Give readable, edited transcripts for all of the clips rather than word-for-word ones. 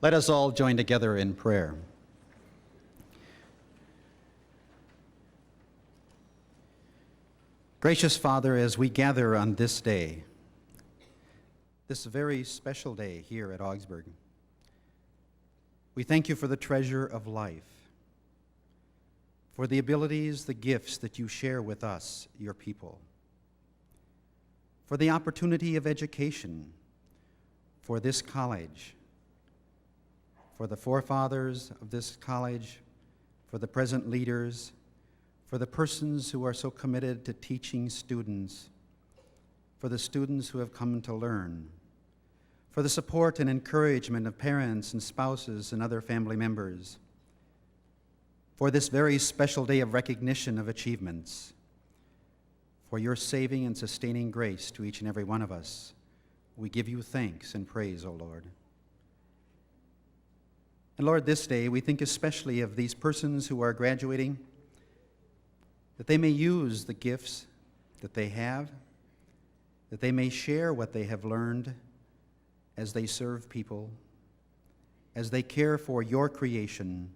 Let us all join together in prayer. Gracious Father, as we gather on this day, this very special day here at Augsburg, we thank you for the treasure of life, for the abilities, the gifts that you share with us, your people, for the opportunity of education, for this college, for the forefathers of this college, for the present leaders, for the persons who are so committed to teaching students, for the students who have come to learn, for the support and encouragement of parents and spouses and other family members, for this very special day of recognition of achievements, for your saving and sustaining grace to each and every one of us. We give you thanks and praise, O Lord. And Lord, this day we think especially of these persons who are graduating, that they may use the gifts that they have, that they may share what they have learned as they serve people, as they care for your creation,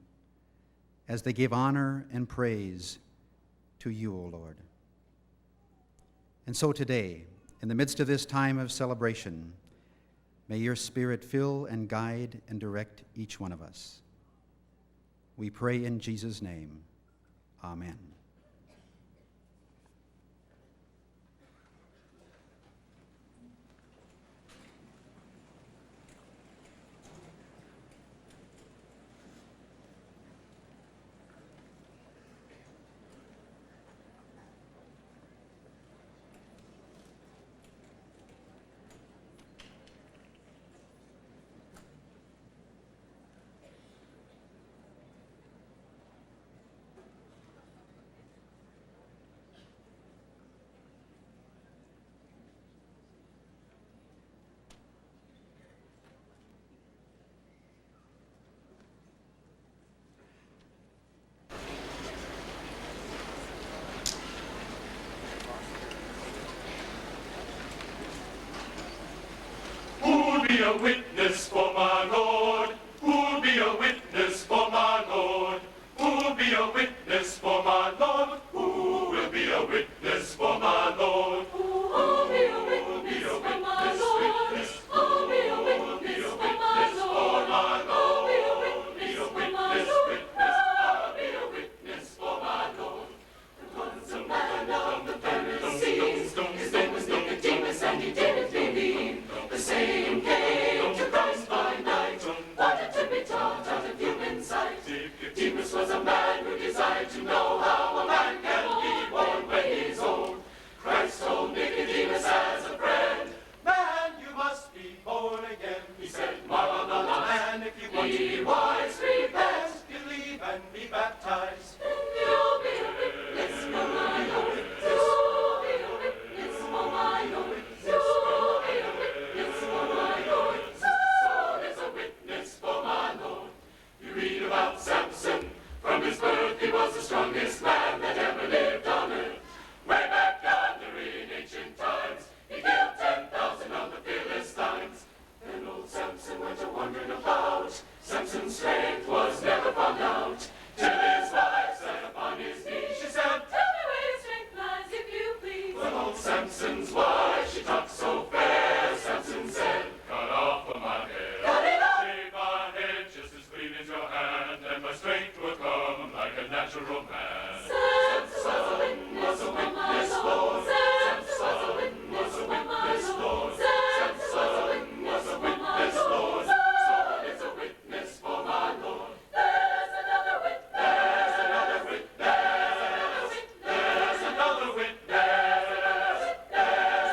as they give honor and praise to you, O Lord. And so today, in the midst of this time of celebration, may your Spirit fill and guide and direct each one of us. We pray in Jesus' name. Amen. Be a witness for my Lord? Who'll be a witness for my Lord? Who'll be a witness for my Lord? Who will be a witness for my Lord? Who'll be a witness for my Lord? Who'll be a witness for my Lord? Who'll be a witness for my Lord? I'll be a witness for my Lord. Once a man of the Pharisees, his name was Nicodemus, and he didn't believe. The same came to Christ by night, wanted to be taught out of human sight. Nicodemus was a man who desired to know how a man can be born when he's old. Christ told Nicodemus as a friend, man, you must be born again. He said, Maranatha, man, if you want to be wise, repent, believe, and be baptized. And you'll be a witness for my Lord. You'll be a witness for my Lord. You'll be a witness for my Lord. Saul is a witness for my Lord. You read about Samson. From his birth he was the strongest man that ever lived on earth. Way back yonder in ancient times, he killed 10,000 of the Philistines. Then old Samson went a-wandering about. Samson's strength was never found out, till his wife sat upon his knee. She said, tell me where your strength lies, if you please. When old Samson's wife, she talked so fair, Samson said, cut off of my hair. Cut it off! Shave my head just as clean as your hand, and my strength will come like a natural man. Samson was a witness, Lord. Samson was a witness, Lord. Samson was a witness, Lord. Saul is a witness for my Lord. There's another witness. There's another witness. There's another witness. There's another witness. There's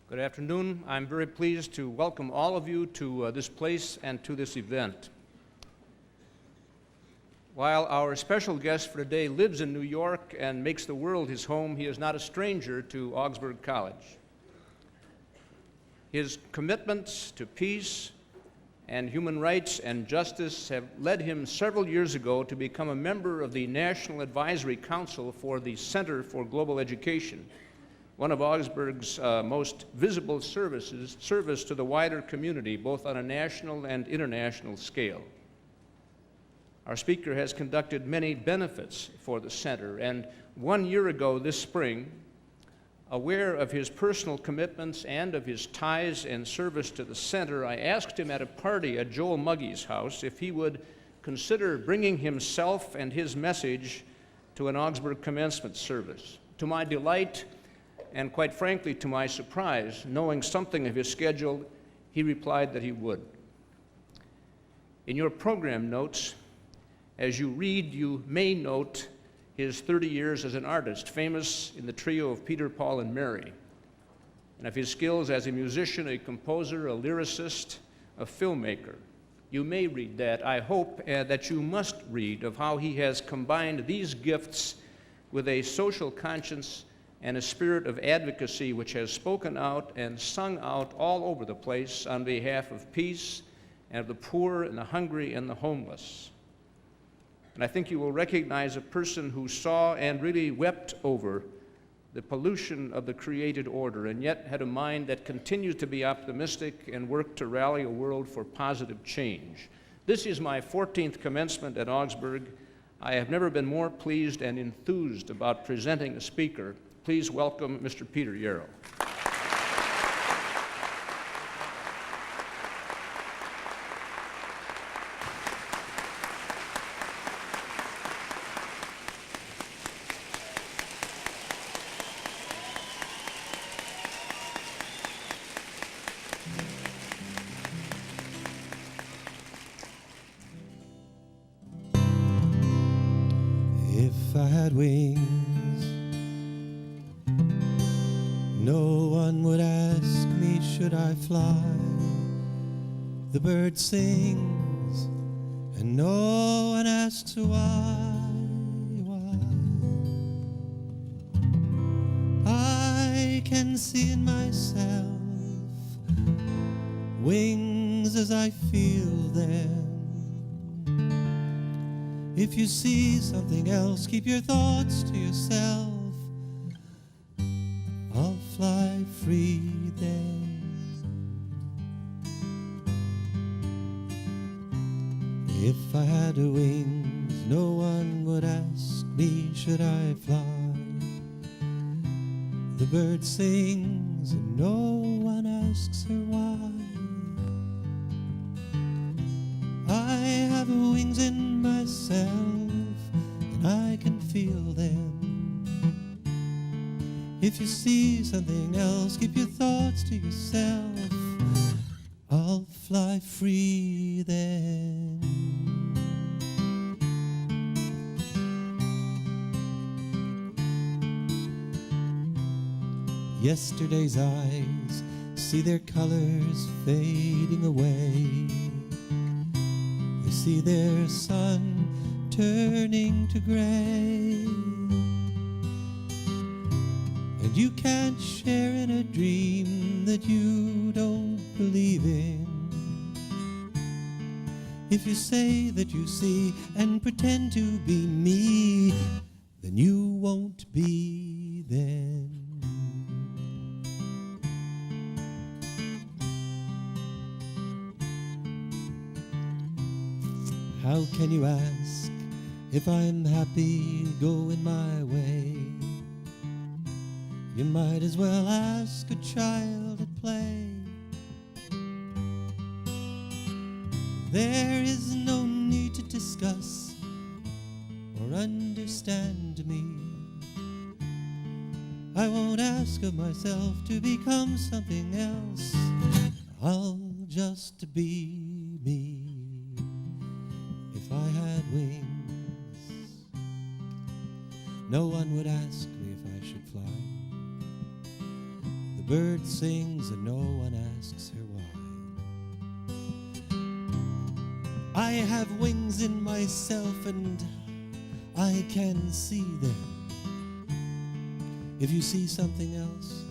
Good afternoon. I'm very pleased to welcome all of you to this place and to this event. While our special guest for today lives in New York and makes the world his home, he is not a stranger to Augsburg College. His commitments to peace and human rights and justice have led him several years ago to become a member of the National Advisory Council for the Center for Global Education, one of Augsburg's most visible service to the wider community, both on a national and international scale. Our speaker has conducted many benefits for the center, and 1 year ago this spring, aware of his personal commitments and of his ties and service to the center, I asked him at a party at Joel Muggy's house if he would consider bringing himself and his message to an Augsburg Commencement service. To my delight, and quite frankly to my surprise, knowing something of his schedule, he replied that he would. In your program notes, as you read, you may note his 30 years as an artist, famous in the trio of Peter, Paul, and Mary, and of his skills as a musician, a composer, a lyricist, a filmmaker. You may read that. I hope that you must read of how he has combined these gifts with a social conscience and a spirit of advocacy which has spoken out and sung out all over the place on behalf of peace and of the poor and the hungry and the homeless. And I think you will recognize a person who saw and really wept over the pollution of the created order, and yet had a mind that continues to be optimistic and work to rally a world for positive change. This is my 14th commencement at Augsburg. I have never been more pleased and enthused about presenting a speaker. Please welcome Mr. Peter Yarrow. If I had wings, no one would ask me, should I fly? The bird sings, and no one asks why. I can see in myself wings as I feel them. If you see something else, keep your thoughts to yourself. I'll fly free then. If I had wings, no one would ask me, should I fly? The bird sings and no one asks her why. I have wings in myself, and I can feel them. If you see something else, keep your thoughts to yourself. I'll fly free then. Yesterday's eyes see their colors fading away. They see their sun turning to gray. And you can't share in a dream that you don't believe in. If you say that you see and pretend to be me, then you won't be then. How can you ask if I'm happy going my way? You might as well ask a child at play. There is no need to discuss or understand me. I won't ask of myself to become something else. I'll just be me. If I had wings, no one would ask me if I should fly. The bird sings and no one asks her why. I have wings in myself and I can see them. If you see something else,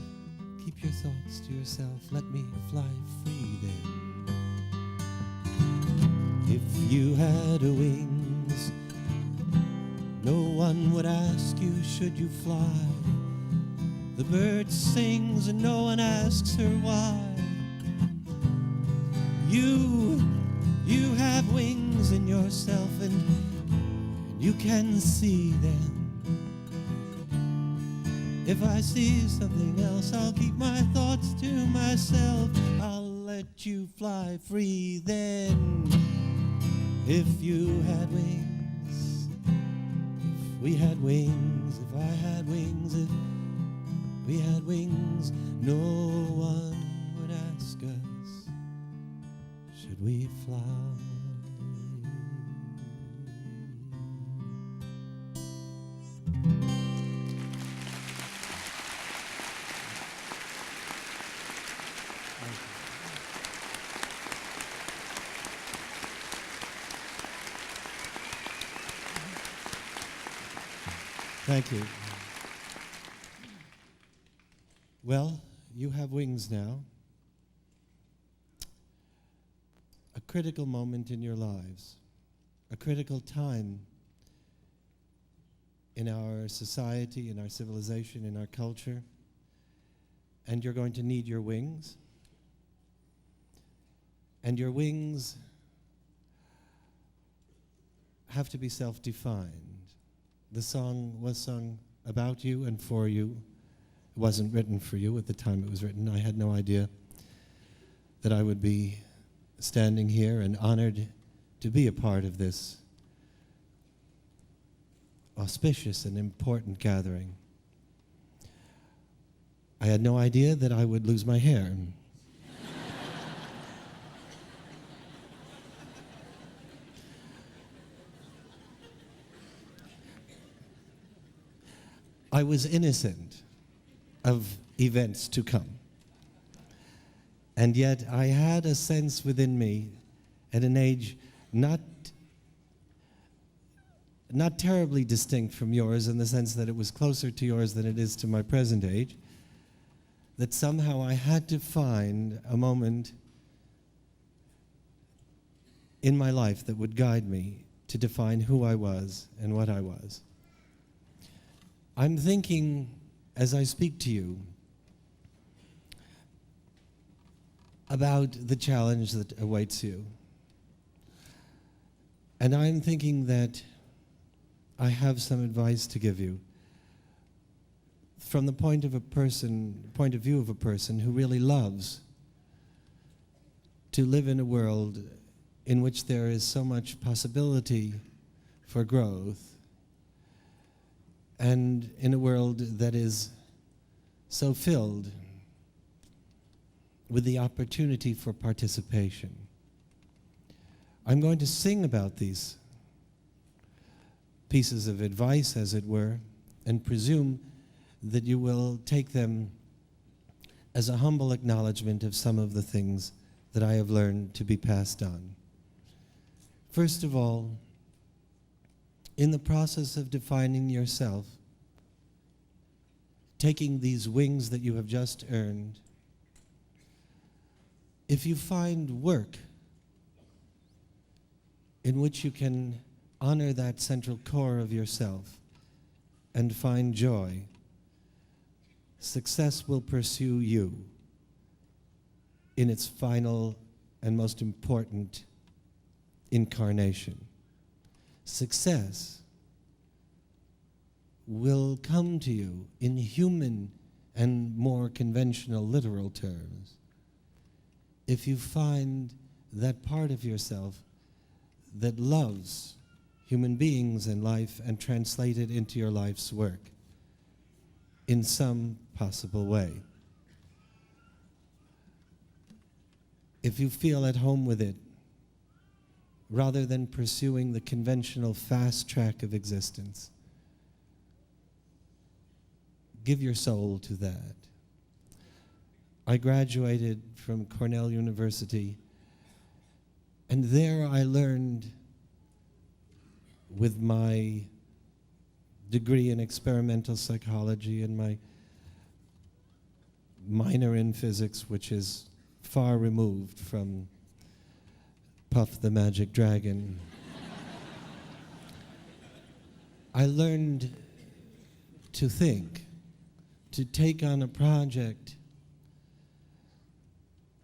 keep your thoughts to yourself. Let me fly free then. If you had wings, no one would ask you, should you fly? The bird sings and no one asks her why. You have wings in yourself and you can see them. If I see something else, I'll keep my thoughts to myself. I'll let you fly free then. If you had wings, if we had wings, if I had wings, if we had wings, no one would ask us, should we fly? Thank you. Well, you have wings now. A critical moment in your lives, a critical time in our society, in our civilization, in our culture, and you're going to need your wings. And your wings have to be self-defined. The song was sung about you and for you. It wasn't written for you at the time it was written. I had no idea that I would be standing here and honored to be a part of this auspicious and important gathering. I had no idea that I would lose my hair. I was innocent of events to come. And yet I had a sense within me at an age not terribly distinct from yours, in the sense that it was closer to yours than it is to my present age, that somehow I had to find a moment in my life that would guide me to define who I was and what I was. I'm thinking, as I speak to you, about the challenge that awaits you. And I'm thinking that I have some advice to give you from the point of view of a person who really loves to live in a world in which there is so much possibility for growth, and in a world that is so filled with the opportunity for participation. I'm going to sing about these pieces of advice, as it were, and presume that you will take them as a humble acknowledgement of some of the things that I have learned to be passed on. First of all, in the process of defining yourself, taking these wings that you have just earned, if you find work in which you can honor that central core of yourself and find joy, success will pursue you in its final and most important incarnation. Success will come to you in human and more conventional literal terms if you find that part of yourself that loves human beings and life and translate it into your life's work in some possible way. If you feel at home with it, rather than pursuing the conventional fast track of existence, give your soul to that. I graduated from Cornell University, and there I learned, with my degree in experimental psychology and my minor in physics, which is far removed from Puff the Magic Dragon, I learned to think, to take on a project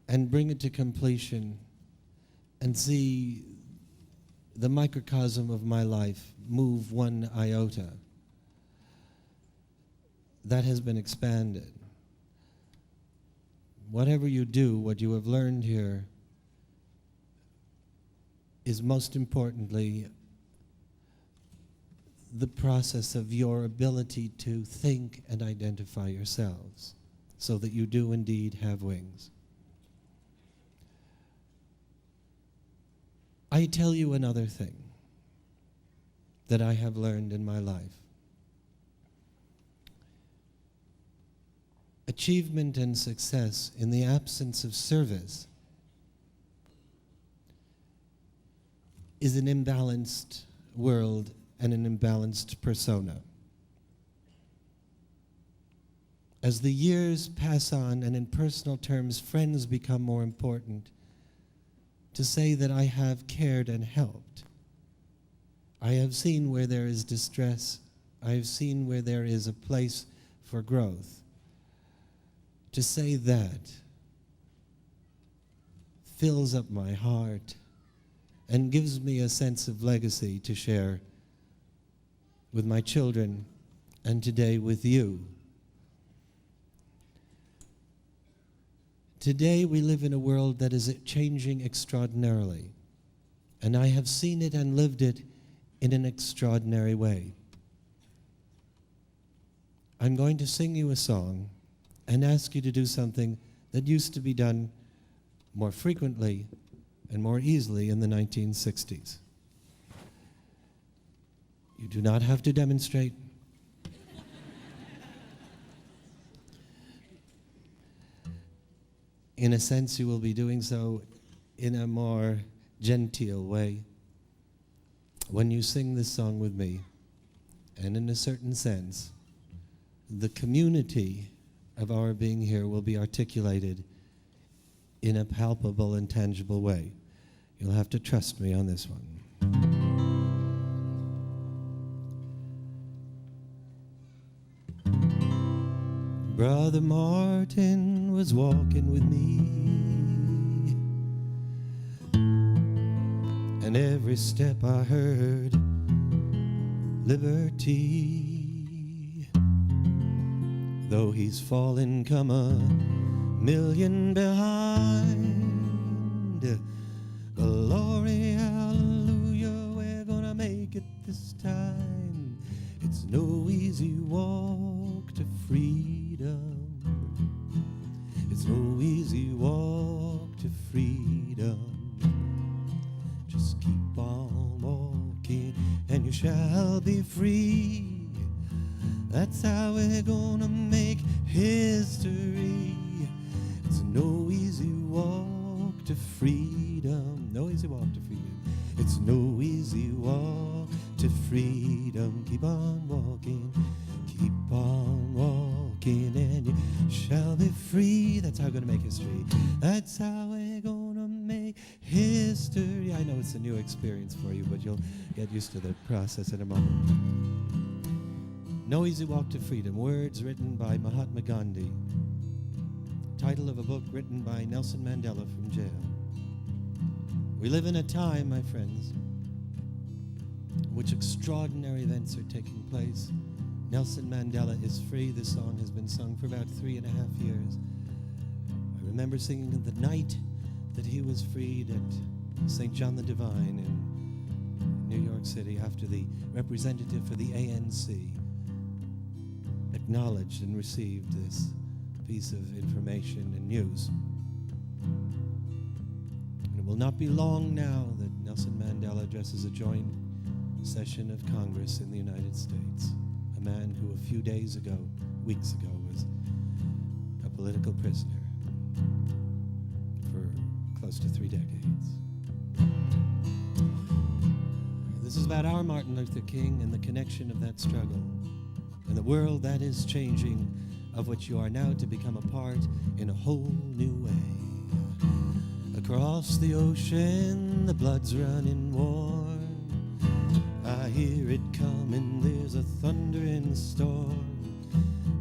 and bring it to completion and see the microcosm of my life move one iota. That has been expanded. Whatever you do, what you have learned here is most importantly the process of your ability to think and identify yourselves so that you do indeed have wings. I tell you another thing that I have learned in my life. Achievement and success in the absence of service is an imbalanced world and an imbalanced persona. As the years pass on and in personal terms friends become more important, to say that I have cared and helped. I have seen where there is distress. I have seen where there is a place for growth. To say that fills up my heart and gives me a sense of legacy to share with my children and today with you. Today we live in a world that is changing extraordinarily, and I have seen it and lived it in an extraordinary way. I'm going to sing you a song and ask you to do something that used to be done more frequently and more easily in the 1960s. You do not have to demonstrate. In a sense, you will be doing so in a more genteel way. When you sing this song with me, and in a certain sense, the community of our being here will be articulated in a palpable and tangible way. You'll have to trust me on this one. Brother Martin was walking with me, and every step I heard liberty. Though he's fallen, come a million behind. Glory, hallelujah, we're gonna make it this time. It's no easy walk to freedom. It's no easy walk to freedom. Just keep on walking and you shall be free. That's how we're gonna make history. It's no easy walk to freedom. No easy walk to freedom. It's no easy walk to freedom. Keep on walking. Keep on walking and you shall be free. That's how we're going to make history. That's how we're going to make history. I know it's a new experience for you, but you'll get used to the process in a moment. No Easy Walk to Freedom. Words written by Mahatma Gandhi. Title of a book written by Nelson Mandela from jail. We live in a time, my friends, in which extraordinary events are taking place. Nelson Mandela is free. This song has been sung for about 3.5 years. I remember singing it the night that he was freed at St. John the Divine in New York City after the representative for the ANC acknowledged and received this piece of information and news. And it will not be long now that Nelson Mandela addresses a joint session of Congress in the United States. A man who a few days ago, weeks ago, was a political prisoner. close to 3 decades. This is about our Martin Luther King and the connection of that struggle and the world that is changing, of which you are now to become a part in a whole new way. Across the ocean, the blood's running warm. I hear it coming, there's a thundering storm.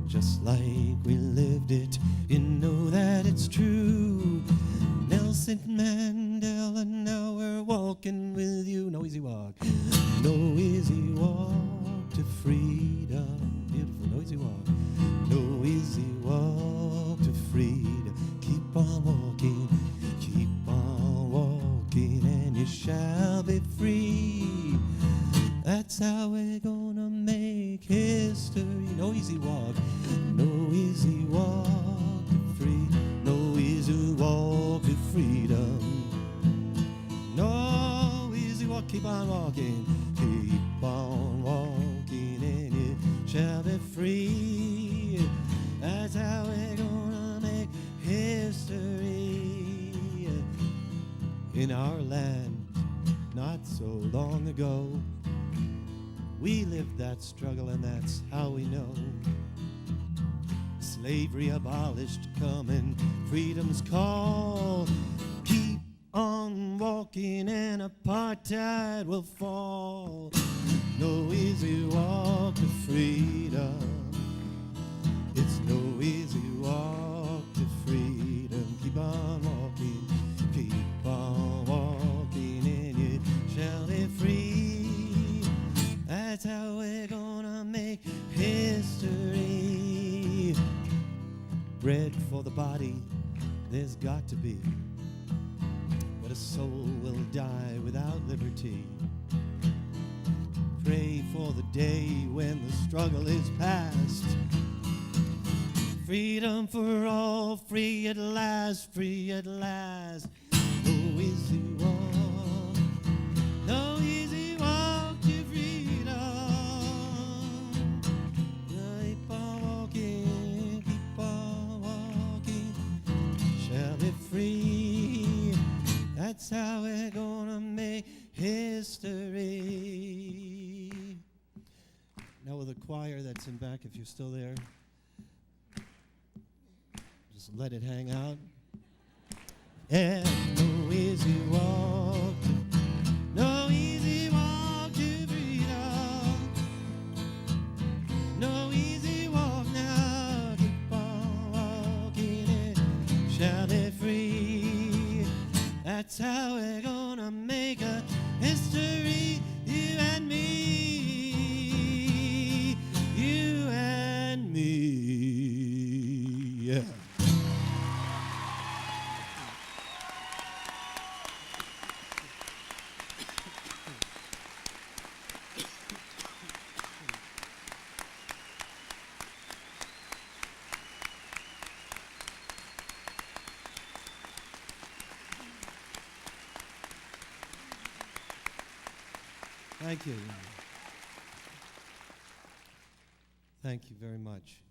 Just like we lived it, you know that it's true. Nelson Mandela, now we're walking with you. No easy walk, no easy walk to freedom. Beautiful, no easy walk, no easy walk to freedom. Keep on walking, and you shall be free. That's how we're gonna make history. No easy walk, no easy walk to freedom. No easy walk to freedom. No easy walk, keep on walking, and you shall be free. That's how we're gonna make history in our land. Not so long ago, we lived that struggle, and that's how we know. Slavery abolished, coming, freedom's call. Keep on walking and apartheid will fall. No easy walk to freedom. It's no easy walk to freedom. Keep on walking, and you shall be free. That's how we're gonna make history. Bread for the body, there's got to be, but a soul will die without liberty. Pray for the day when the struggle is past. Freedom for all, free at last, free at last. No easy walk, no easy walk to freedom. Keep on walking, shall be free. That's how we're gonna make history. Now with the choir that's in back, if you're still there, just let it hang out. And no easy walk, no easy walk to freedom. No easy walk now, keep on walking and shall be free. That's how we're gonna make a history, you and me, you and me. Yeah. Thank you. Thank you very much.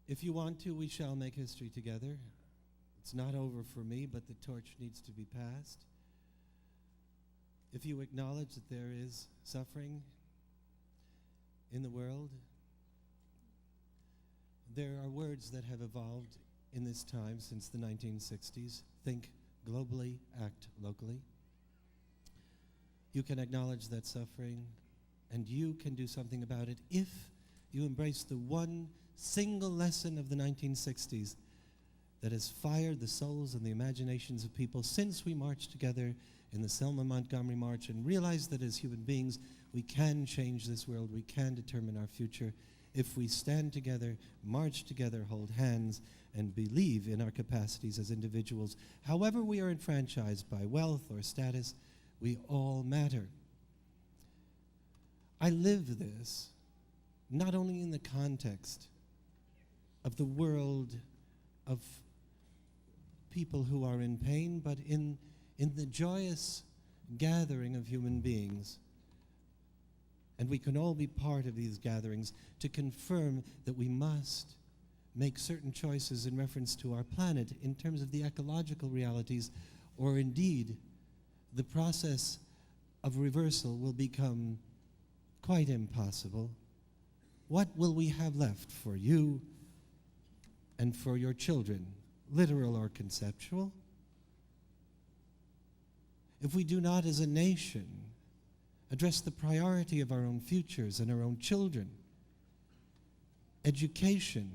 If you want to, we shall make history together. It's not over for me, but the torch needs to be passed. If you acknowledge that there is suffering in the world, there are words that have evolved in this time since the 1960s. Think globally, act locally. You can acknowledge that suffering, and you can do something about it if you embrace the one single lesson of the 1960s that has fired the souls and the imaginations of people since we marched together in the Selma Montgomery March and realized that as human beings, we can change this world, we can determine our future if we stand together, march together, hold hands, and believe in our capacities as individuals. However we are enfranchised by wealth or status, we all matter. I live this not only in the context of the world of people who are in pain, but in the joyous gathering of human beings. And we can all be part of these gatherings to confirm that we must make certain choices in reference to our planet in terms of the ecological realities, or indeed the process of reversal will become quite impossible, what will we have left for you and for your children, literal or conceptual? If we do not as a nation address the priority of our own futures and our own children, education,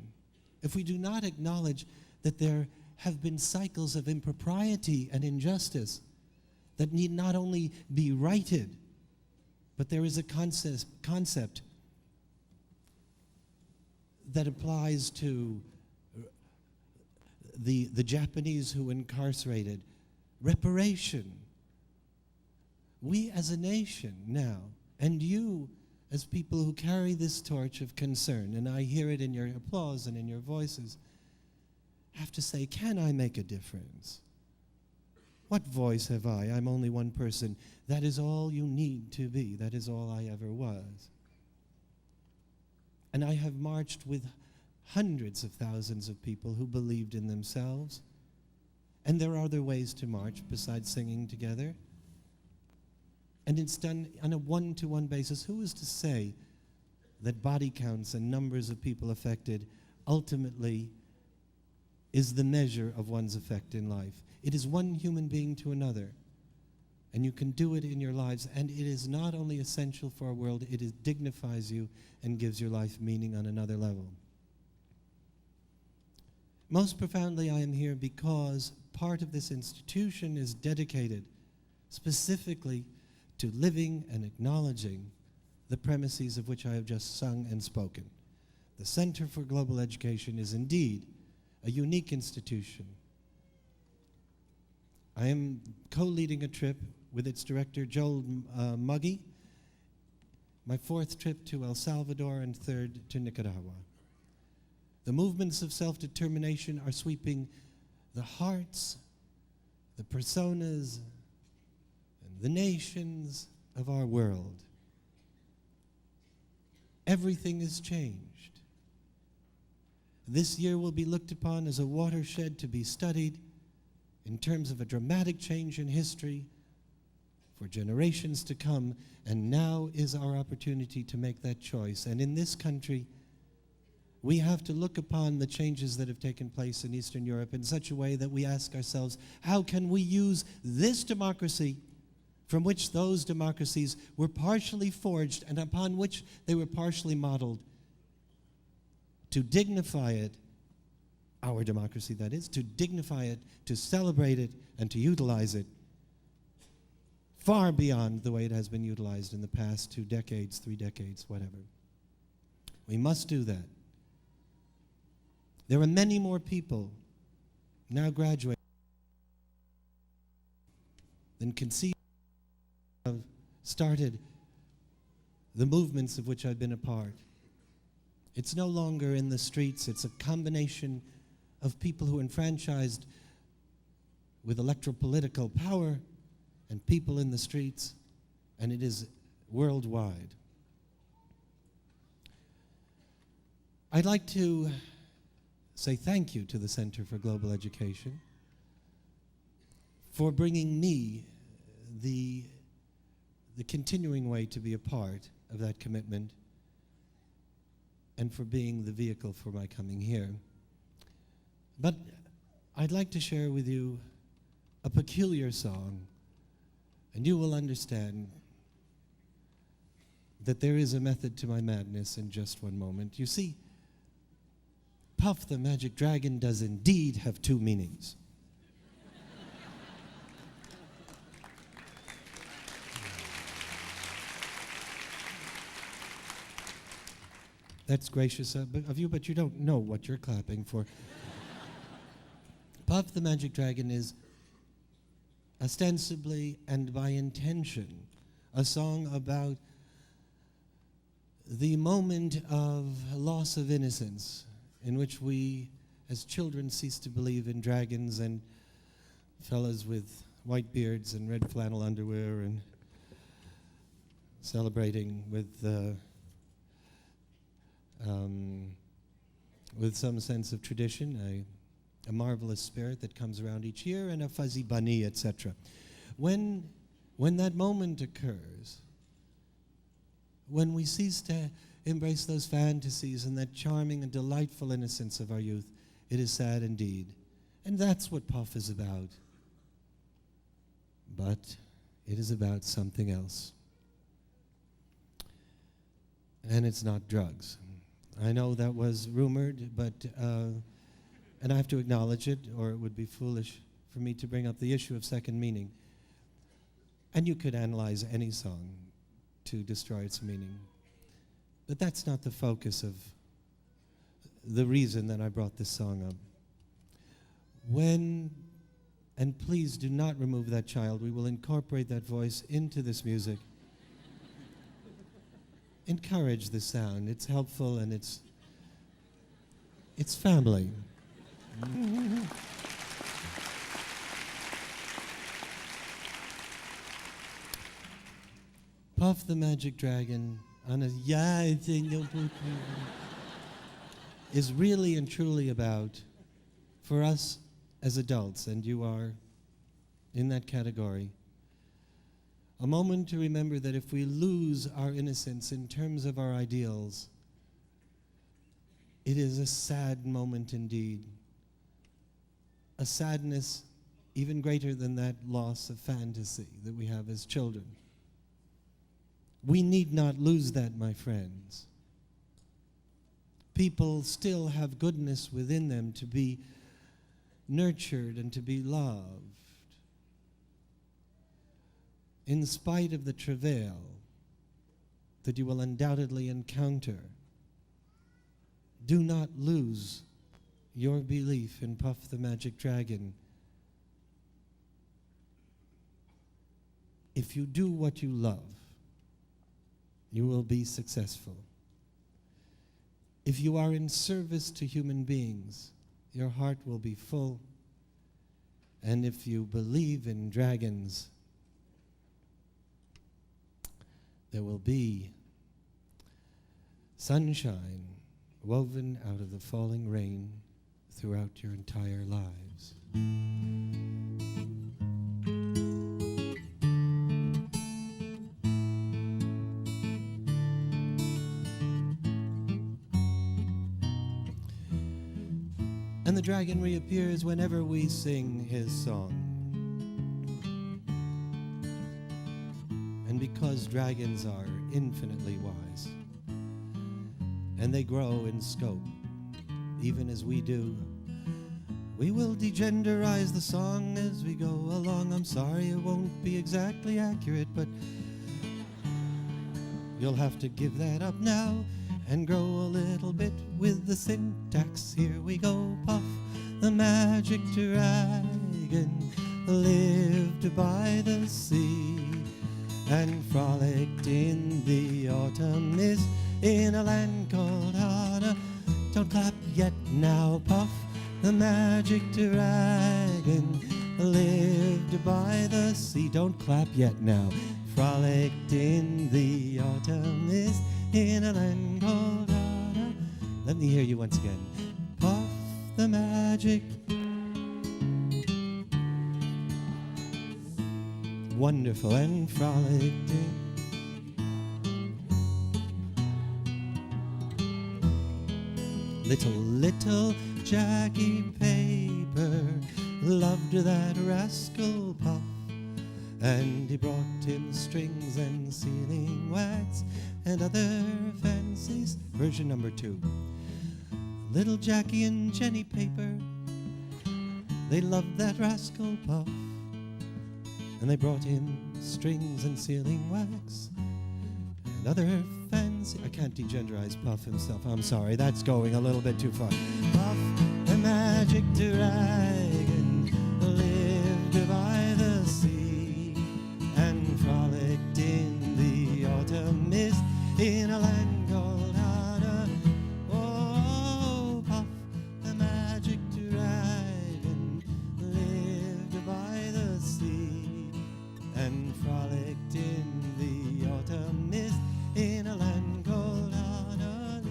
if we do not acknowledge that there have been cycles of impropriety and injustice that need not only be righted, but there is a concept that applies to the Japanese who incarcerated, reparation. We as a nation now, and you as people who carry this torch of concern, and I hear it in your applause and in your voices, have to say, can I make a difference? What voice have I? I'm only one person. That is all you need to be. That is all I ever was. And I have marched with hundreds of thousands of people who believed in themselves. And there are other ways to march besides singing together. And it's done on a one-to-one basis. Who is to say that body counts and numbers of people affected ultimately is the measure of one's effect in life? It is one human being to another. And you can do it in your lives. And it is not only essential for our world, it dignifies you and gives your life meaning on another level. Most profoundly, I am here because part of this institution is dedicated specifically to living and acknowledging the premises of which I have just sung and spoken. The Center for Global Education is indeed a unique institution. I am co-leading a trip with its director, Joel Muggy, my fourth trip to El Salvador and third to Nicaragua. The movements of self-determination are sweeping the hearts, the personas, and the nations of our world. Everything is changed. This year will be looked upon as a watershed to be studied in terms of a dramatic change in history for generations to come, and now is our opportunity to make that choice. And in this country, we have to look upon the changes that have taken place in Eastern Europe in such a way that we ask ourselves, how can we use this democracy from which those democracies were partially forged and upon which they were partially modeled, to dignify it, our democracy that is, to dignify it, to celebrate it, and to utilize it far beyond the way it has been utilized in the past 2 decades, 3 decades, whatever. We must do that. There are many more people now graduating than conceived of started the movements of which I've been a part. It's no longer in the streets. It's a combination of people who are enfranchised with electoral-political power and people in the streets, and it is worldwide. I'd like to say thank you to the Center for Global Education for bringing me the continuing way to be a part of that commitment and for being the vehicle for my coming here. But I'd like to share with you a peculiar song, and you will understand that there is a method to my madness in just one moment. You see, Puff the Magic Dragon does indeed have 2 meanings. That's gracious of you, but you don't know what you're clapping for. Puff the Magic Dragon is ostensibly and by intention a song about the moment of loss of innocence in which we as children cease to believe in dragons and fellas with white beards and red flannel underwear and celebrating with with some sense of tradition, a marvelous spirit that comes around each year, and a fuzzy bunny, etc. When that moment occurs, when we cease to embrace those fantasies and that charming and delightful innocence of our youth, it is sad indeed. And that's what Puff is about. But it is about something else. And it's not drugs. I know that was rumored, but, and I have to acknowledge it, or it would be foolish for me to bring up the issue of second meaning. And you could analyze any song to destroy its meaning. But that's not the focus of the reason that I brought this song up. And please do not remove that child. We will incorporate that voice into this music. Encourage the sound. It's helpful and it's family. Puff the Magic Dragon on a is really and truly about, for us as adults, and you are in that category, a moment to remember that if we lose our innocence in terms of our ideals, it is a sad moment indeed. A sadness even greater than that loss of fantasy that we have as children. We need not lose that, my friends. People still have goodness within them to be nurtured and to be loved. In spite of the travail that you will undoubtedly encounter, do not lose your belief in Puff the Magic Dragon. If you do what you love, you will be successful. If you are in service to human beings, your heart will be full. And if you believe in dragons, there will be sunshine woven out of the falling rain throughout your entire lives. And the dragon reappears whenever we sing his song. And because dragons are infinitely wise, and they grow in scope, even as we do, we will degenderize the song as we go along. I'm sorry it won't be exactly accurate, but you'll have to give that up now and grow a little bit with the syntax. Here we go. Puff the Magic Dragon lived by the sea and frolicked in the autumn mist in a land called Hana. Don't clap yet now. Puff the Magic Dragon lived by the sea. Don't clap yet now. Frolicked in the autumn mist in a land called Hana. Let me hear you once again. Puff the Magic. Wonderful. And frolicked in. Little Jackie Paper loved that rascal Puff, and he brought him strings and sealing wax and other fancies. Version number 2. Little Jackie and Jenny Paper, they loved that rascal Puff, and they brought him strings and sealing wax and other fancy. I can't degenderize Puff himself. I'm sorry, that's going a little bit too far. Puff the Magic Dragon lived by the sea and frolicked in the autumn mist in a land called Hana. Oh, Puff the Magic Dragon lived by the sea and frolicked in the autumn mist in a land called Hana.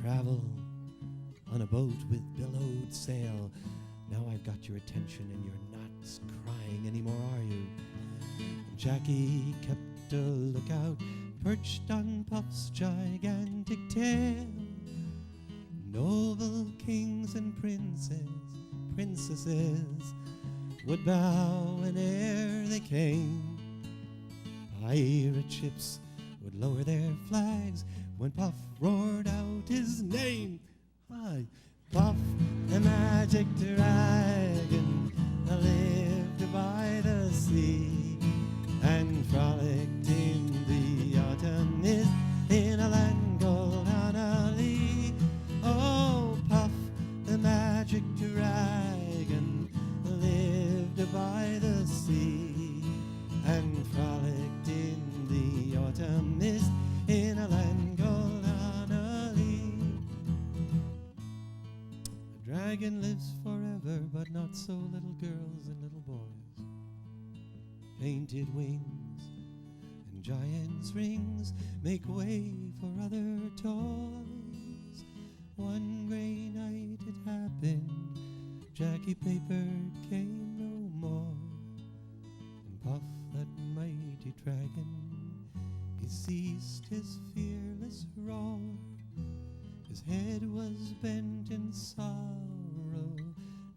travel on a boat with billowed sail. Now I've got your attention and you're not crying anymore, are you? Jackie kept a lookout, perched on Puff's gigantic tail. Noble kings and princesses would bow whene'er they came. Pirate ships would lower their flags when Puff roared out his name. Hi, Puff, the magic dragon, lived by the sea and frolicked in the autumn mist in a land called Annalee. Oh, Puff, the magic dragon, lived by the sea and frolicked in the autumn mist in a land called Annalee. A dragon lives forever, but not so little girls and little boys. Painted wings and giant's rings make way for other toys. One gray night it happened, Jackie Paper came no more. And Puff, that mighty dragon, he ceased his fearless roar. His head was bent in sorrow,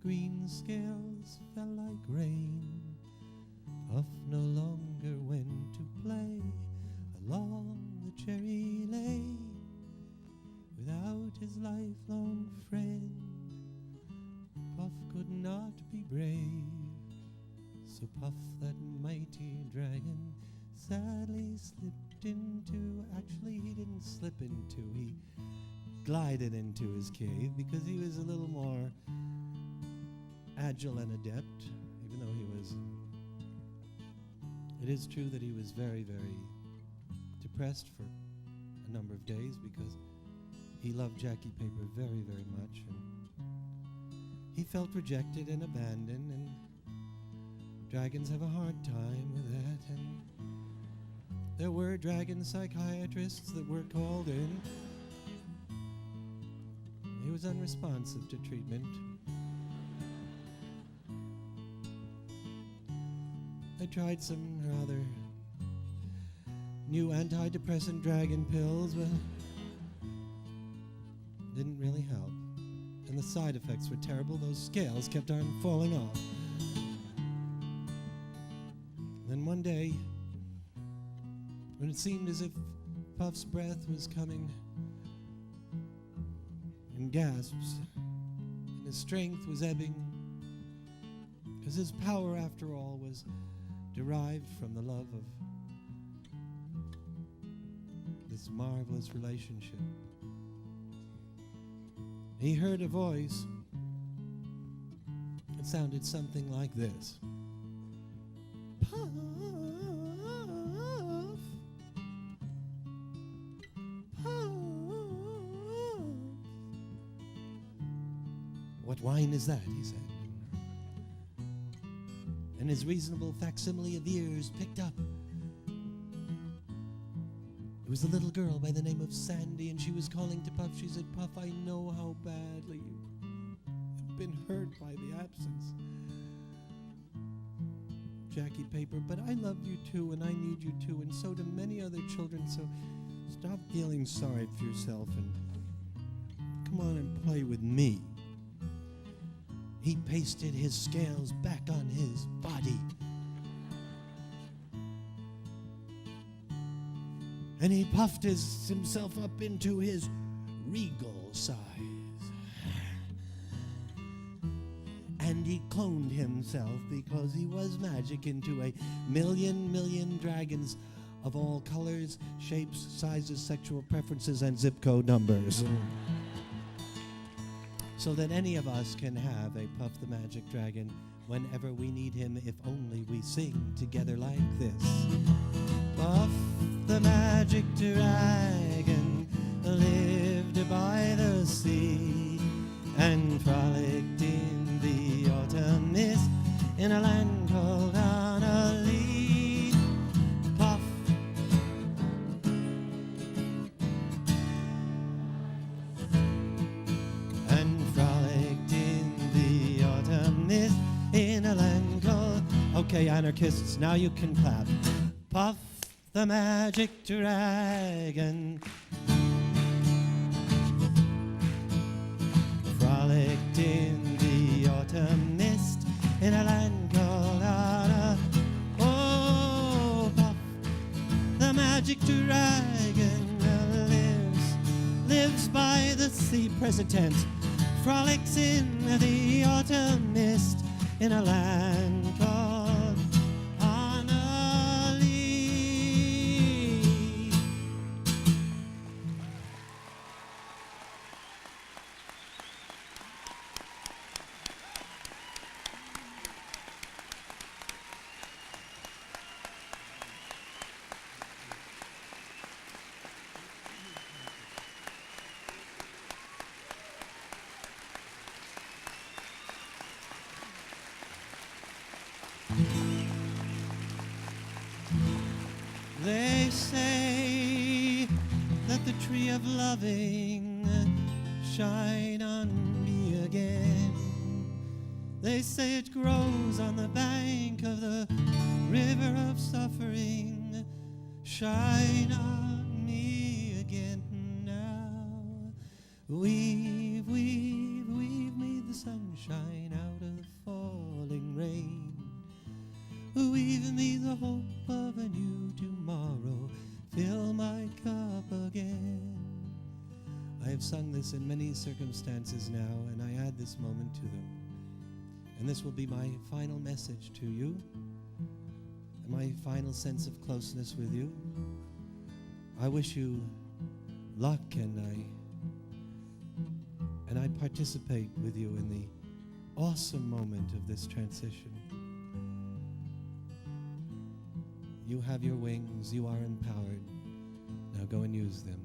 green scales fell like rain. Puff no longer went to play along the cherry lane without his lifelong friend. Puff could not be brave, so Puff, that mighty dragon, sadly slipped into, actually he didn't slip into, he glided into his cave because he was a little more agile and adept, even though he was, it is true that he was very, very depressed for a number of days because he loved Jackie Paper very, very much, and he felt rejected and abandoned, and dragons have a hard time with that, and there were dragon psychiatrists that were called in. He was unresponsive to treatment. I tried some rather new antidepressant dragon pills, but didn't really help. And the side effects were terrible. Those scales kept on falling off. Then one day, when it seemed as if Puff's breath was coming in gasps, and his strength was ebbing, because his power, after all, was derived from the love of this marvelous relationship. He heard a voice. It sounded something like this. Puff, Puff. What wine is that? He said. And his reasonable facsimile of ears picked up. It was a little girl by the name of Sandy, and she was calling to Puff. She said, Puff, I know how badly you've been hurt by the absence. Jackie Paper, but I love you too, and I need you too, and so do many other children, so stop feeling sorry for yourself and come on and play with me. He pasted his scales back on his body. And he puffed himself up into his regal size. And he cloned himself, because he was magic, into a million dragons of all colors, shapes, sizes, sexual preferences, and zip code numbers. So that any of us can have a Puff the Magic Dragon whenever we need him, if only we sing together like this. Puff the Magic Dragon lived by the sea and frolicked in the autumn mist in a land called Annalee. Puff. Okay, anarchists, now you can clap. Puff the magic dragon frolicked in the autumn mist in a land called Anna. Oh, Puff the magic dragon lives by the sea, present tense, frolics in the autumn mist in a land called Annalee. They say that the tree of loving shine on me again. They say it grows on the bank of the river of suffering. Shine on me again now. Weave, weave, weave me the sunshine out of the falling rain. Weave me the hope of a new tomorrow. Fill my cup again. I have sung this in many circumstances now, and I add this moment to them. And this will be my final message to you, and my final sense of closeness with you. I wish you luck, and I participate with you in the awesome moment of this transition. You have your wings, you are empowered. Now go and use them.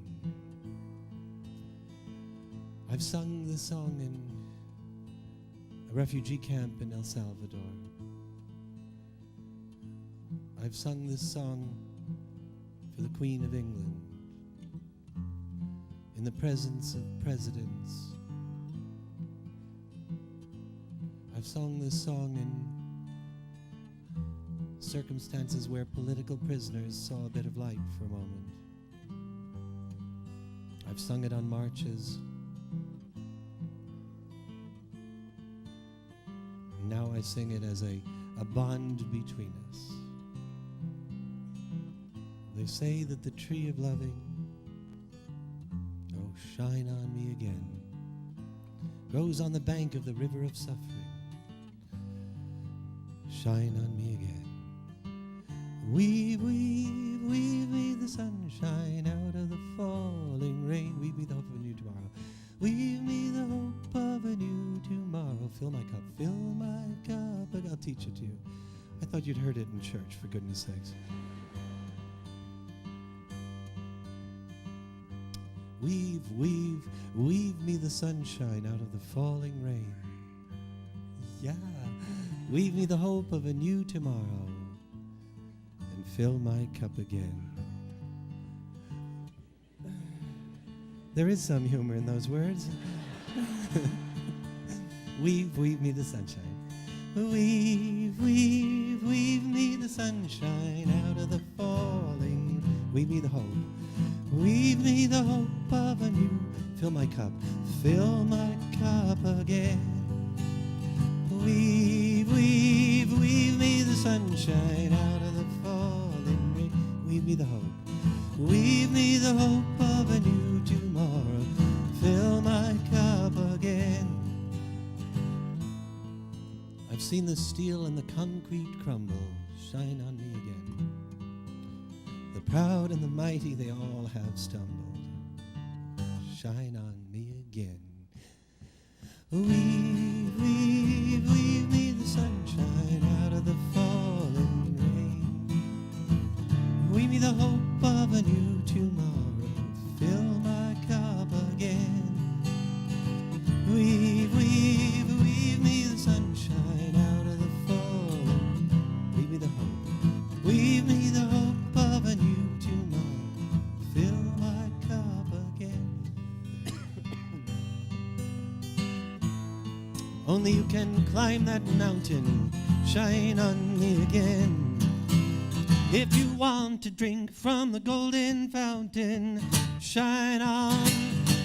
I've sung this song in a refugee camp in El Salvador. I've sung this song for the Queen of England, in the presence of presidents. I've sung this song in circumstances where political prisoners saw a bit of light for a moment. I've sung it on marches. And now I sing it as a bond between us. They say that the tree of loving, oh, shine on me again, grows on the bank of the river of suffering. Shine on me again. Weave, weave, weave me the sunshine out of the falling rain. Weave me the hope of a new tomorrow. Weave me the hope of a new tomorrow. Fill my cup, fill my cup. I'll teach it to you. I thought you'd heard it in church, for goodness sakes. Weave, weave, weave me the sunshine out of the falling rain. Yeah. Weave me the hope of a new tomorrow. Fill my cup again. There is some humor in those words. Weave, weave me the sunshine. Weave, weave, weave me the sunshine out of the falling. Weave me the hope. Weave me the hope of a new. Fill my cup. Fill my cup again. Weave, weave, weave me the sunshine out of the falling rain. Weave me the hope. Weave me the hope of a new tomorrow. Fill my cup again. I've seen the steel and the concrete crumble. Shine on me again. The proud and the mighty, they all have stumbled. Shine on me again. Weave, weave, weave me the sunshine out of the falling rain. Weave me the hope of a new tomorrow. Fill my cup again. Weave, weave, weave me the sunshine out of the falling. Weave me the hope. Weave me the hope of a new tomorrow. Fill my cup again. Only you can climb that mountain shine on me again. If you want to drink from the golden fountain, shine on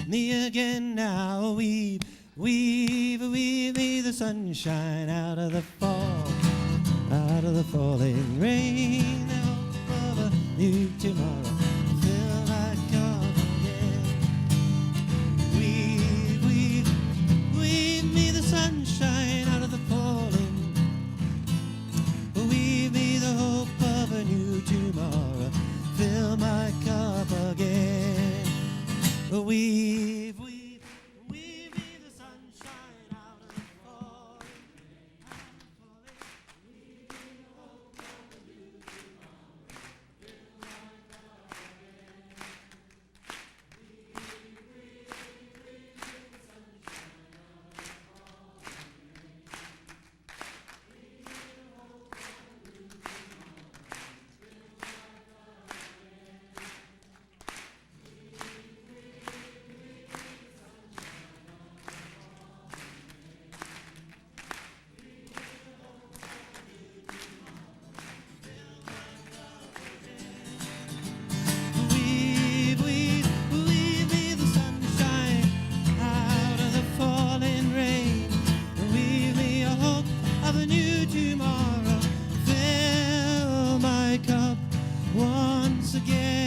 me again now. Weave, weave, weave me the sunshine out of the fall, out of the falling rain. The hope of a new tomorrow. Fill my cup again. Weave, weave, weave me the sunshine out of the falling. Weave me the hope of a new tomorrow. Fill my cup again. Weave, weave, weave me the sunshine out of the falling, out of the falling. Weave me the hope of a new tomorrow. Fill my cup again. Weave, weave, weave me the sunshine out of the falling. Weave me the hope of a new tomorrow. Fill my cup again. Weave, weave, weave me the sunshine out of the falling rain. Weave me a hope of a new tomorrow. Fill my cup once again.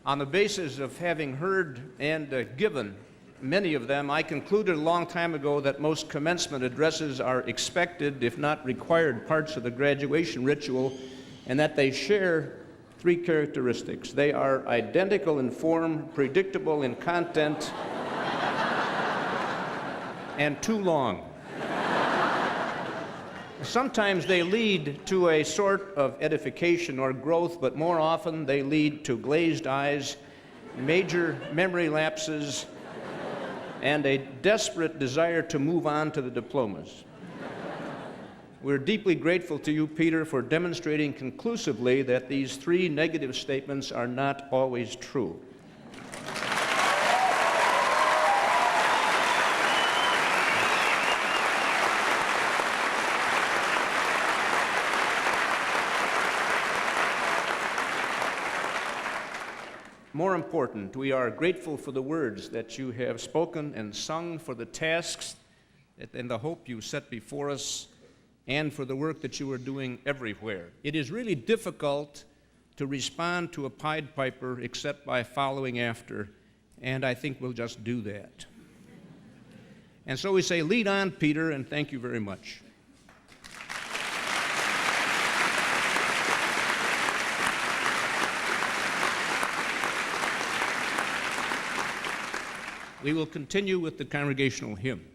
On the basis of having heard and given many of them, I concluded a long time ago that most commencement addresses are expected, if not required, parts of the graduation ritual, and that they share three characteristics. They are identical in form, predictable in content, and too long. Sometimes they lead to a sort of edification or growth, but more often they lead to glazed eyes, major memory lapses, and a desperate desire to move on to the diplomas. We're deeply grateful to you, Peter, for demonstrating conclusively that these three negative statements are not always true. More important, we are grateful for the words that you have spoken and sung, for the tasks and the hope you set before us, and for the work that you are doing everywhere. It is really difficult to respond to a Pied Piper except by following after, and I think we'll just do that. And so we say, lead on, Peter, and thank you very much. We will continue with the congregational hymn.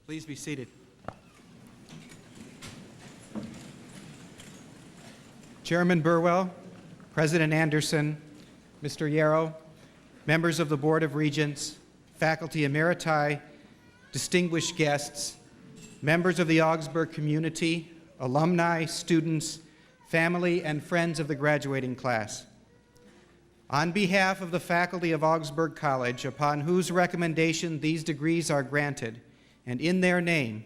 Please be seated. Chairman Burwell, President Anderson, Mr. Yarrow, members of the Board of Regents, faculty emeriti, distinguished guests, members of the Augsburg community, alumni, students, family, and friends of the graduating class. On behalf of the faculty of Augsburg College, upon whose recommendation these degrees are granted, and in their name,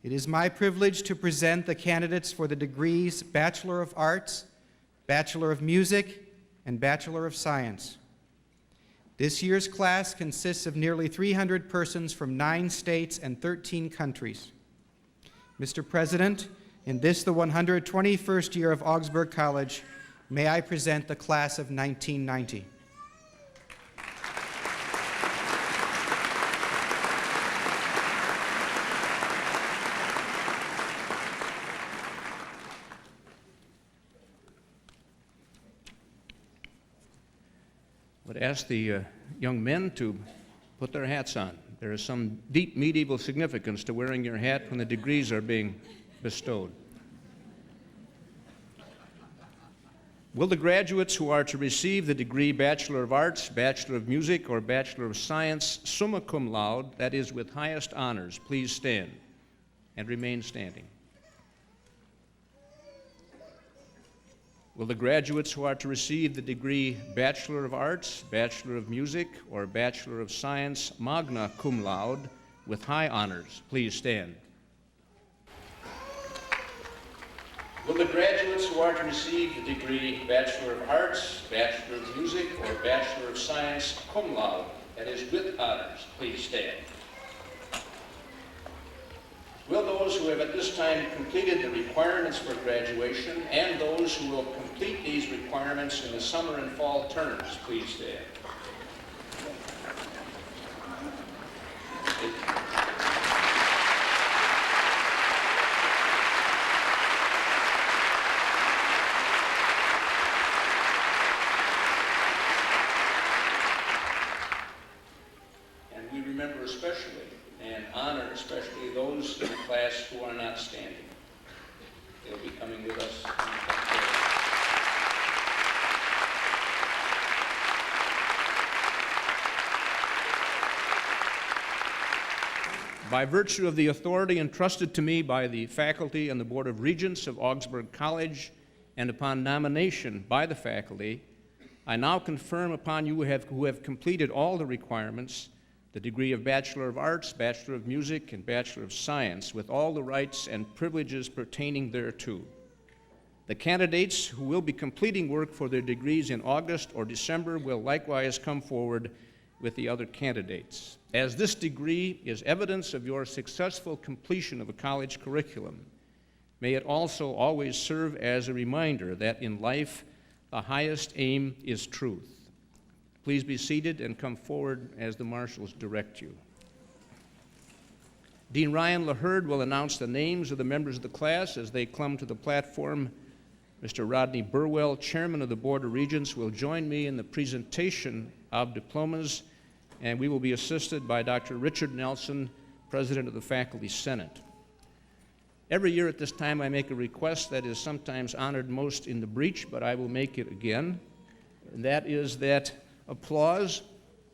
it is my privilege to present the candidates for the degrees Bachelor of Arts, Bachelor of Music, and Bachelor of Science. This year's class consists of nearly 300 persons from 9 states and 13 countries. Mr. President, in this, the 121st year of Augsburg College, may I present the class of 1990. I would ask the young men to put their hats on. There is some deep medieval significance to wearing your hat when the degrees are being bestowed. Will the graduates who are to receive the degree Bachelor of Arts, Bachelor of Music, or Bachelor of Science, summa cum laude, that is with highest honors, please stand and remain standing? Will the graduates who are to receive the degree Bachelor of Arts, Bachelor of Music, or Bachelor of Science, magna cum laude, with high honors, please stand? Will the graduates who are to receive the degree Bachelor of Arts, Bachelor of Music, or Bachelor of Science, cum laude, that is with honors, please stand? Will those who have at this time completed the requirements for graduation and those who will complete these requirements in the summer and fall terms, please stand? And we remember especially and honor especially those in the class who are not standing. They'll be coming with us. By virtue of the authority entrusted to me by the faculty and the Board of Regents of Augsburg College, and upon nomination by the faculty, I now confirm upon you who have completed all the requirements the degree of Bachelor of Arts, Bachelor of Music, and Bachelor of Science, with all the rights and privileges pertaining thereto. The candidates who will be completing work for their degrees in August or December will likewise come forward with the other candidates. As this degree is evidence of your successful completion of a college curriculum, may it also always serve as a reminder that in life the highest aim is truth. Please be seated and come forward as the marshals direct you. Dean Ryan LaHerd will announce the names of the members of the class as they come to the platform. Mr. Rodney Burwell, Chairman of the Board of Regents, will join me in the presentation of diplomas, and we will be assisted by Dr. Richard Nelson, President of the Faculty Senate. Every year at this time I make a request that is sometimes honored most in the breach, but I will make it again, and that is that applause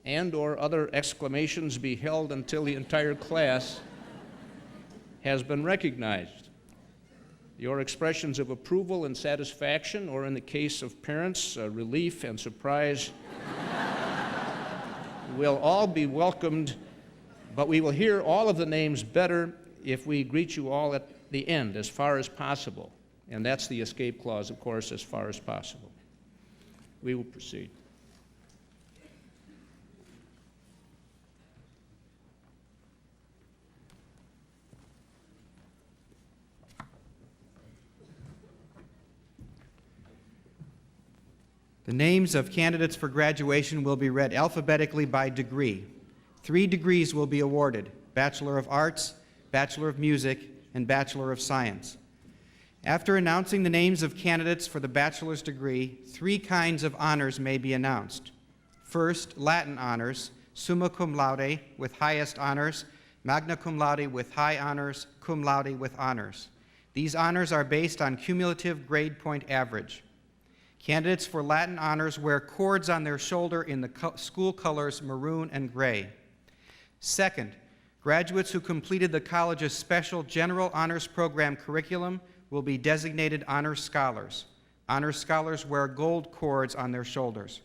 and or other exclamations be held until the entire class has been recognized. Your expressions of approval and satisfaction, or in the case of parents, relief and surprise, will all be welcomed, but we will hear all of the names better if we greet you all at the end as far as possible. And that's the escape clause, of course, as far as possible. We will proceed. The names of candidates for graduation will be read alphabetically by degree. 3 degrees will be awarded: Bachelor of Arts, Bachelor of Music, and Bachelor of Science. After announcing the names of candidates for the bachelor's degree, 3 kinds of honors may be announced. First, Latin honors, summa cum laude, with highest honors, magna cum laude with high honors, cum laude with honors. These honors are based on cumulative grade point average. Candidates for Latin honors wear cords on their shoulder in the school colors maroon and gray. Second, graduates who completed the college's special general honors program curriculum will be designated honors scholars. Honors scholars wear gold cords on their shoulders.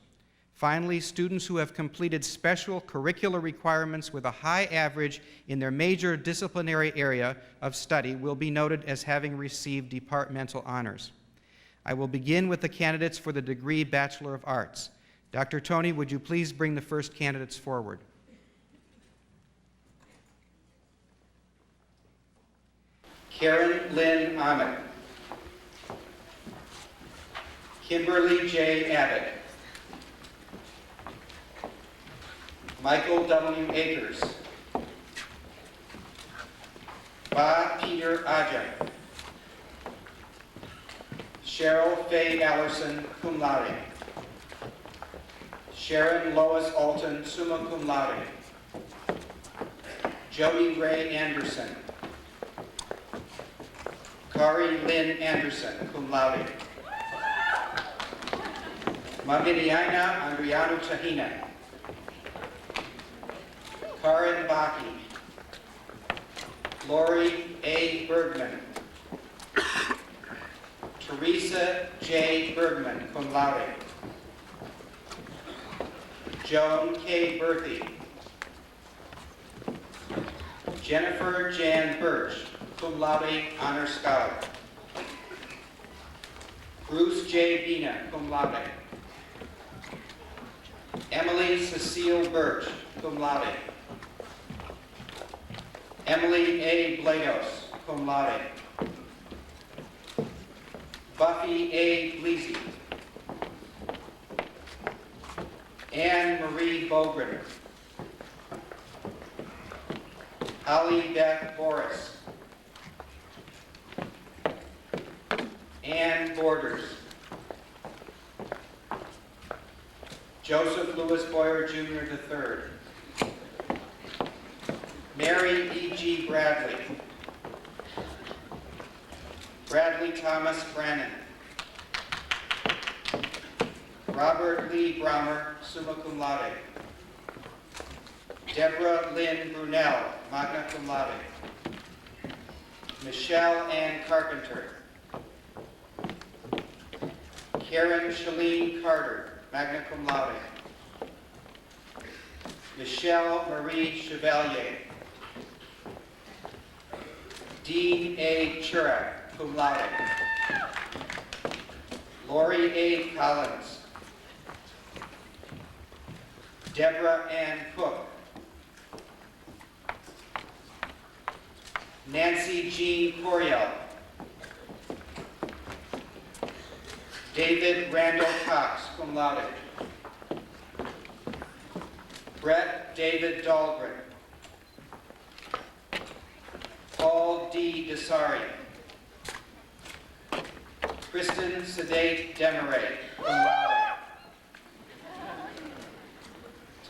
Finally, students who have completed special curricular requirements with a high average in their major disciplinary area of study will be noted as having received departmental honors. I will begin with the candidates for the degree Bachelor of Arts. Dr. Tony, would you please bring the first candidates forward? Karen Lynn Ahmed. Kimberly J. Abbott. Michael W. Akers. Ba Peter Ajay. Cheryl Faye Allerson, cum laude. Sharon Lois Alton, summa cum laude. Jody Ray Anderson. Kari Lynn Anderson, cum laude. Magdalena Andriano Tahina. Karen Baki. Lori A. Bergman. Teresa J. Bergman, cum laude. Joan K. Berthy. Jennifer Jan Birch, cum laude, honor scholar. Bruce J. Bina, cum laude. Emily Cecile Birch, cum laude. Emily A. Blados, cum laude. Buffy A. Bleasy. Anne Marie Bogren. Holly Beth Boris. Ann Borders. Joseph Louis Boyer Jr. III. Mary E. G. Bradley. Bradley Thomas Brannon. Robert Lee Brommer, summa cum laude. Deborah Lynn Brunel, magna cum laude. Michelle Ann Carpenter. Karen Shalene Carter, magna cum laude. Michelle Marie Chevalier. Dean A. Churak, cum laude. Lori A. Collins. Deborah Ann Cook. Nancy Jean Coriel. David Randall Cox, cum laude. Brett David Dahlgren. Paul D. Desari. Kristen Sedate Demaray, cum laude.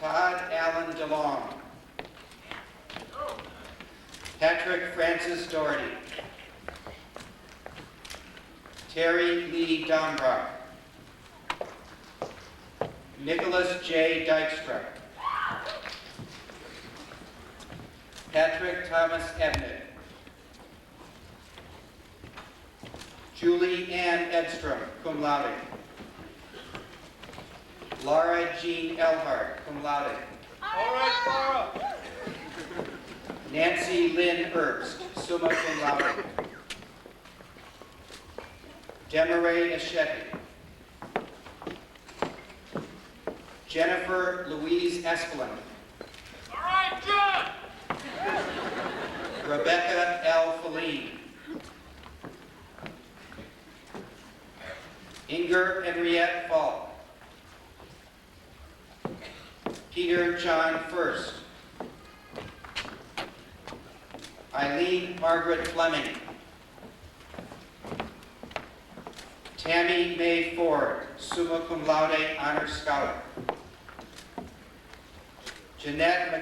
Todd Allen DeLong. Patrick Francis Doherty. Terry Lee Dombrock. Nicholas J. Dykstra. Patrick Thomas Ebnick. Julie Ann Edstrom, cum laude. Laura Jean Elhart, cum laude. All right, Laura. Nancy Lynn Herbst, summa cum laude. Demaray Ashetti. Jennifer Louise Esplin. All right, John. Rebecca L. Feline. Inger Henriette Falk. Peter John First. Eileen Margaret Fleming. Tammy Mae Ford, summa cum laude, honor scholar. Janet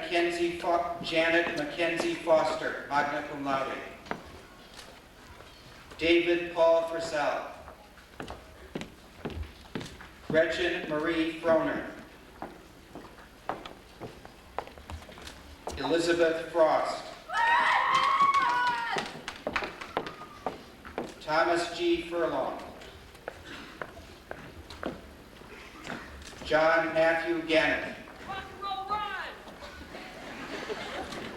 Mackenzie Foster, magna cum laude. David Paul Frisell. Gretchen Marie Froner. Elizabeth Frost. Thomas G. Furlong. John Matthew Gannett.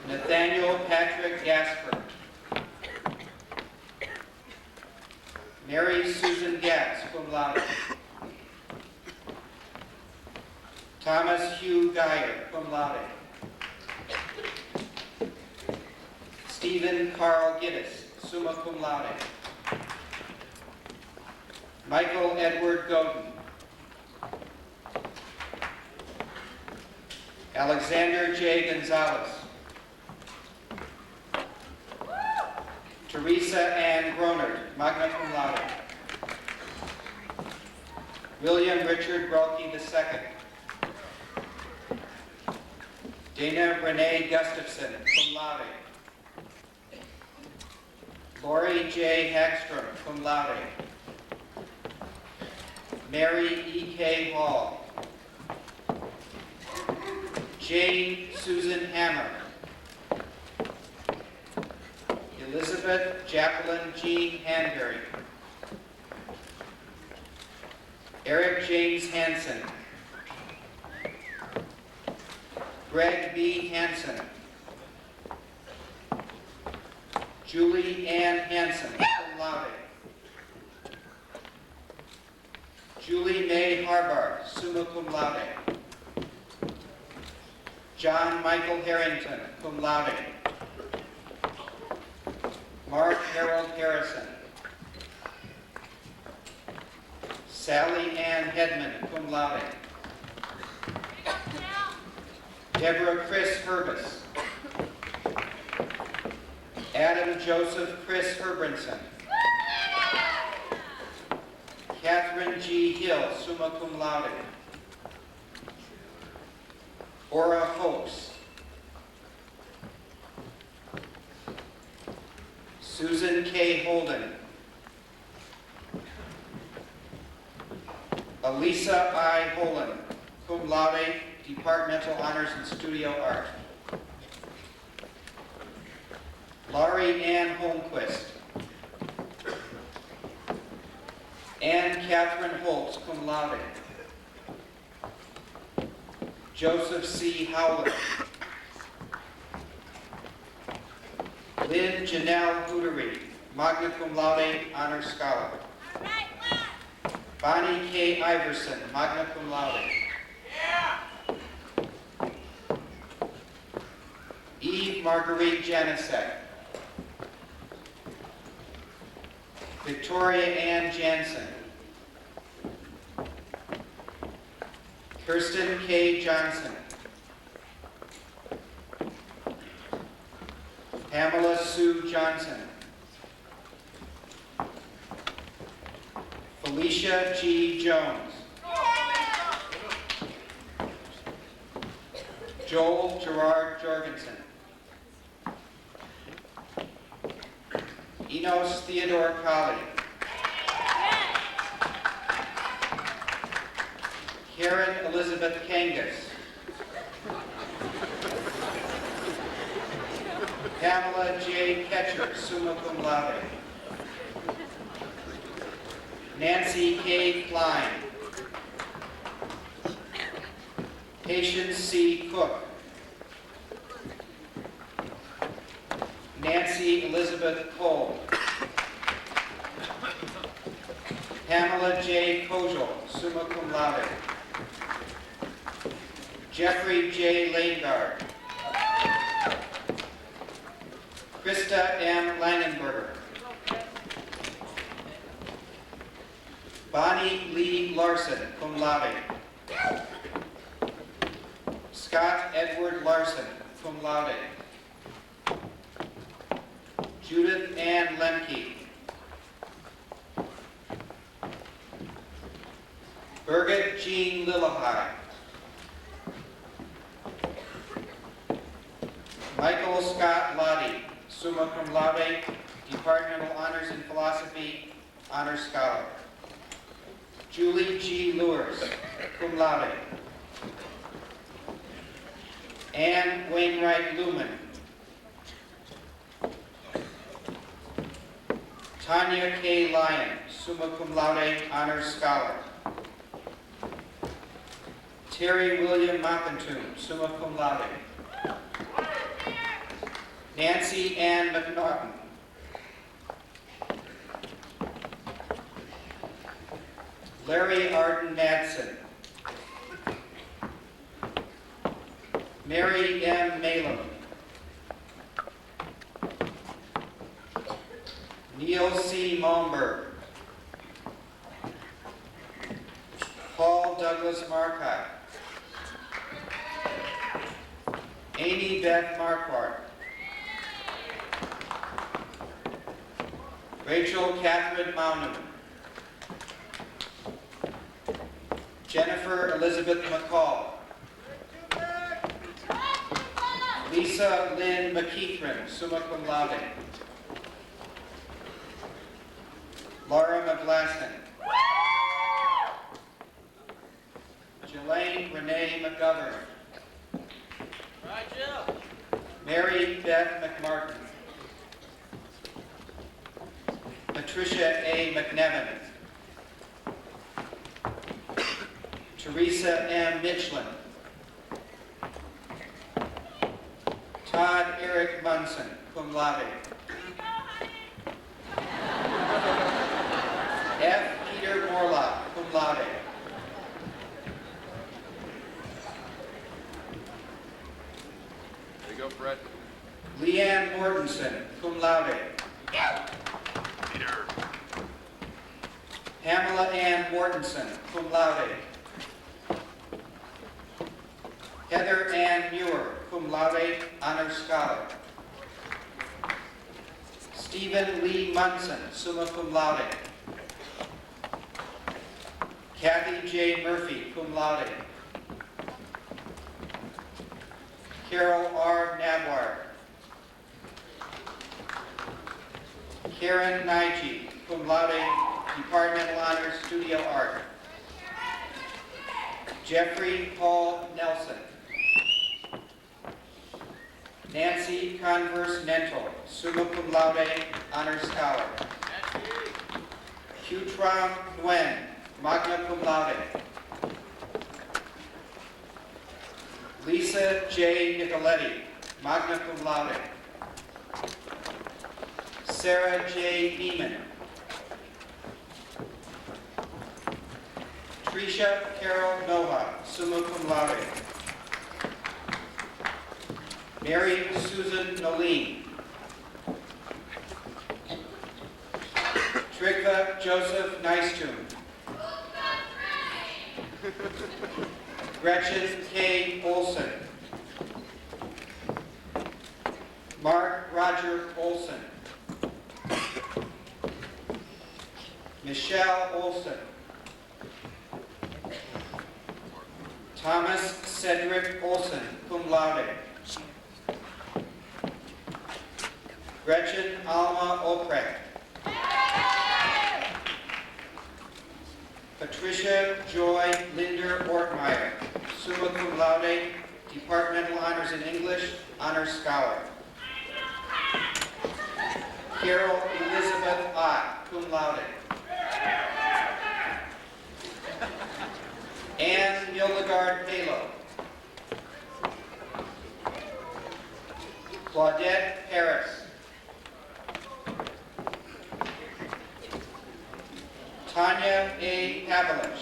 Nathaniel Patrick Gasper. Mary Susan Gatz, cum laude. Thomas Hugh Geyer, cum laude. Stephen Carl Giddis, summa cum laude. Michael Edward Godin. Alexander J. Gonzalez. Teresa Ann Gronert, magna cum laude. William Richard Brelke II. Dana Renee Gustafson, cum laude. Lori J. Hagstrom, cum laude. Mary E. K. Hall. Jane Susan Hammer. Elizabeth Jacqueline Jean Hanbury. Eric James Hansen. Greg B. Hansen. Julie Ann Hansen, cum laude. Julie May Harbar, summa cum laude. John Michael Harrington, cum laude. Mark Harold Harrison. Sally Ann Hedman, cum laude. Deborah Chris Herbis. Adam Joseph Chris Herbrinson. Catherine G. Hill, summa cum laude. Ora Hoax. Susan K. Holden. Elisa I. Holland, cum laude, Departmental Honors in Studio Art. Laurie Ann Holmquist. Anne Catherine Holtz, cum laude. Joseph C. Howland. Lynn Janelle Hootery, magna cum laude, honor scholar. Bonnie K. Iverson, magna cum laude. Eve Marguerite Janicek. Victoria Ann Jansen. Kirsten K. Johnson. Pamela Sue Johnson. Felicia G. Jones. Joel Gerard Jorgensen. Enos Theodore Colley. Karen Elizabeth Kangas. Pamela J. Ketcher, summa cum laude. Nancy K. Klein. Patience C. Cook. Nancy Elizabeth Cole. Pamela J. Kojal, summa cum laude. Jeffrey J. Lanegard. Krista M. Langenberger. Bonnie Lee Larson, cum laude. Scott Edward Larson, cum laude. Judith Ann Lemke. Birgit Jean Lillehei. Michael Scott Lottie, summa cum laude, Departmental Honors in Philosophy, Honors Scholar. Julie G. Lewis, cum laude. Anne Wainwright Lumen. Tanya K. Lyon, summa cum laude, Honors Scholar. Terry William Mockentoon, summa cum laude. Nancy Ann McNaughton. Larry Arden Madsen. Mary M. Malum. Neil C. Malmberg. Paul Douglas Marcotte. Amy Beth Marquardt. Rachel Catherine Mounham. Jennifer Elizabeth McCall. Lisa Lynn McKeithran, summa cum laude. Laura McGlasson. Jelaine Renee McGovern. Mary Beth McMartin. Patricia A. McNevin. Teresa M. Michelin. Todd Eric Munson, cum laude. F. Peter Morlock, cum laude. There you go, Fred. Leanne Mortensen, cum laude. Peter. Pamela Ann Mortensen, cum laude. Heather Ann Muir, cum laude, Honors Scholar. Stephen Lee Munson, summa cum laude. Kathy J. Murphy, cum laude. Carol R. Nabwar. Karen Nige, cum laude, Departmental Honors, Studio Art. Jeffrey Paul Nelson. Nancy Converse Nentel, summa cum laude, Honors Scholar. Qutram Nguyen, magna cum laude. Lisa J. Nicoletti, magna cum laude. Sarah J. Neiman. Tricia Carol Nova, summa cum laude. Mary Susan Nolene. Trigva Joseph Nystuen. Gretchen K. Olson. Mark Roger Olson. Michelle Olson. Thomas Cedric Olson, cum laude. Gretchen Alma Oprecht. Patricia Joy Linder Ortmeyer, summa cum laude, Departmental Honors in English, Honors Scholar. Carol Elizabeth Ott, cum laude. Anne Hildegard Palo. Claudette Harris. Tanya A. Pavlich.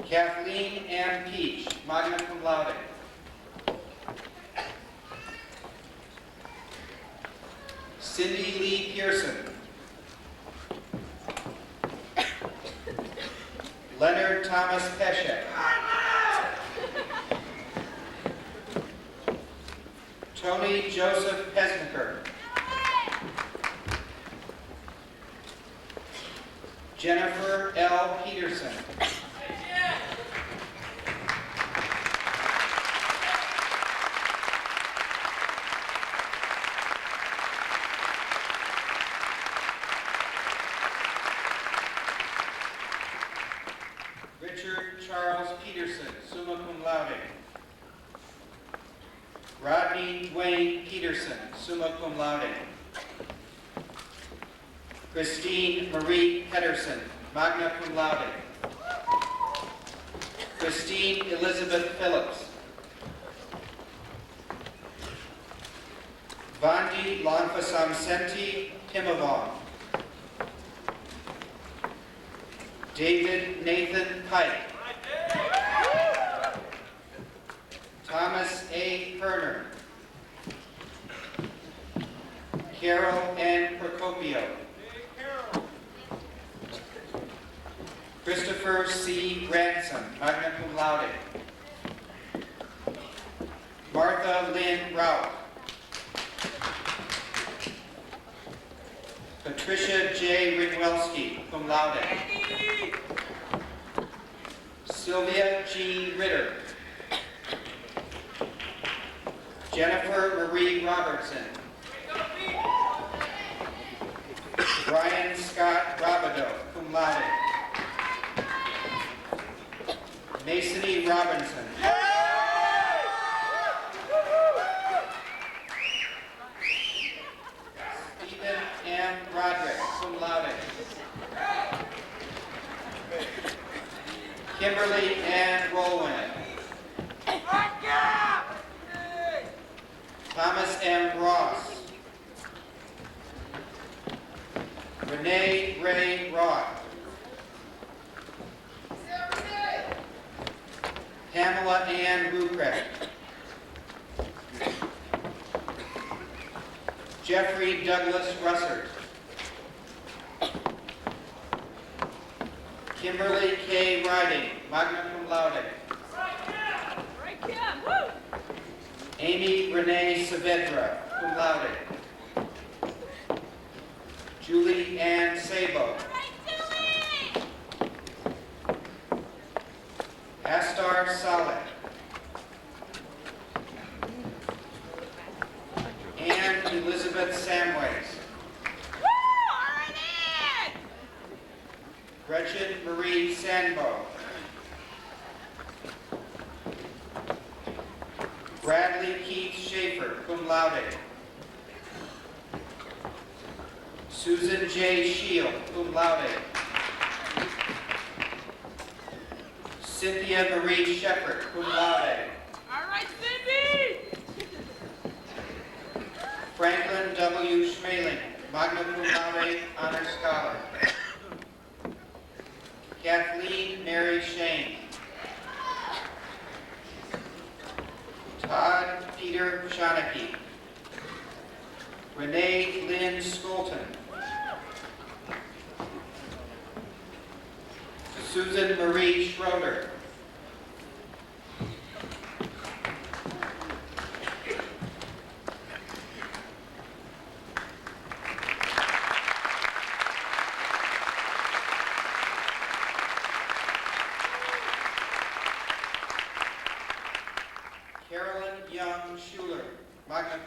Kathleen M. Peach, magna cum laude. Cindy Lee Pearson. Leonard Thomas Peschek. Tony Joseph Pesniker. Jennifer L. Peterson. Johnny Dwayne Peterson, summa cum laude. Christine Marie Pedersen, magna cum laude. Christine Elizabeth Phillips. Vandi Lonfasamsenti Timavon. David Nathan Pike. Thomas A. Herner. Carol N. Procopio. Christopher C. Ransom, magna cum laude. Martha Lynn Rauch. Patricia J. Rinwelski, cum laude. Sylvia G. Ritter. Jennifer Marie Robertson. Brian Scott Robideau, cum laude. Masony Robinson. Stephen M. Roderick, cum laude. Kimberly Ann Rolwin. Thomas M. Ross. Renee Ray Roth. Pamela Ann Ruprecht. Jeffrey Douglas Russert. Kimberly K. Riding, magna cum laude. Amy Renee Saavedra, cum laude. Julie Ann Sabo. Astar Saleh. Anne Elizabeth Samways. Gretchen Marie Sandbo. Bradley Keith Schaefer, cum laude. Susan J. Shield, cum laude. Cynthia Marie Shepherd, cum laude. All right, Cindy! Franklin W. Schmaling, magna cum laude, honor scholar. Kathleen Mary Shane. Todd Peter Shanicki. Renee Lynn Skolton. Susan Marie Schroeder. Carolyn Young Schuler, magna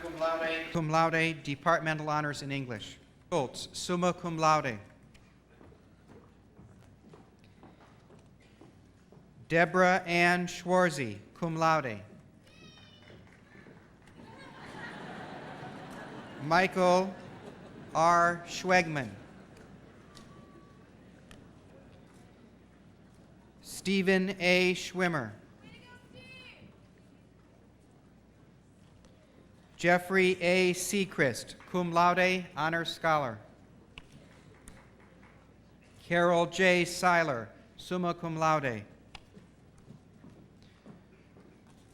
cum laude, departmental honors in English. Schultz, summa cum laude. Deborah Ann Schwarzy, cum laude. Michael R. Schwegman. Stephen A. Schwimmer. Jeffrey A. Seacrest, cum laude, honor scholar. Carol J. Seiler, summa cum laude.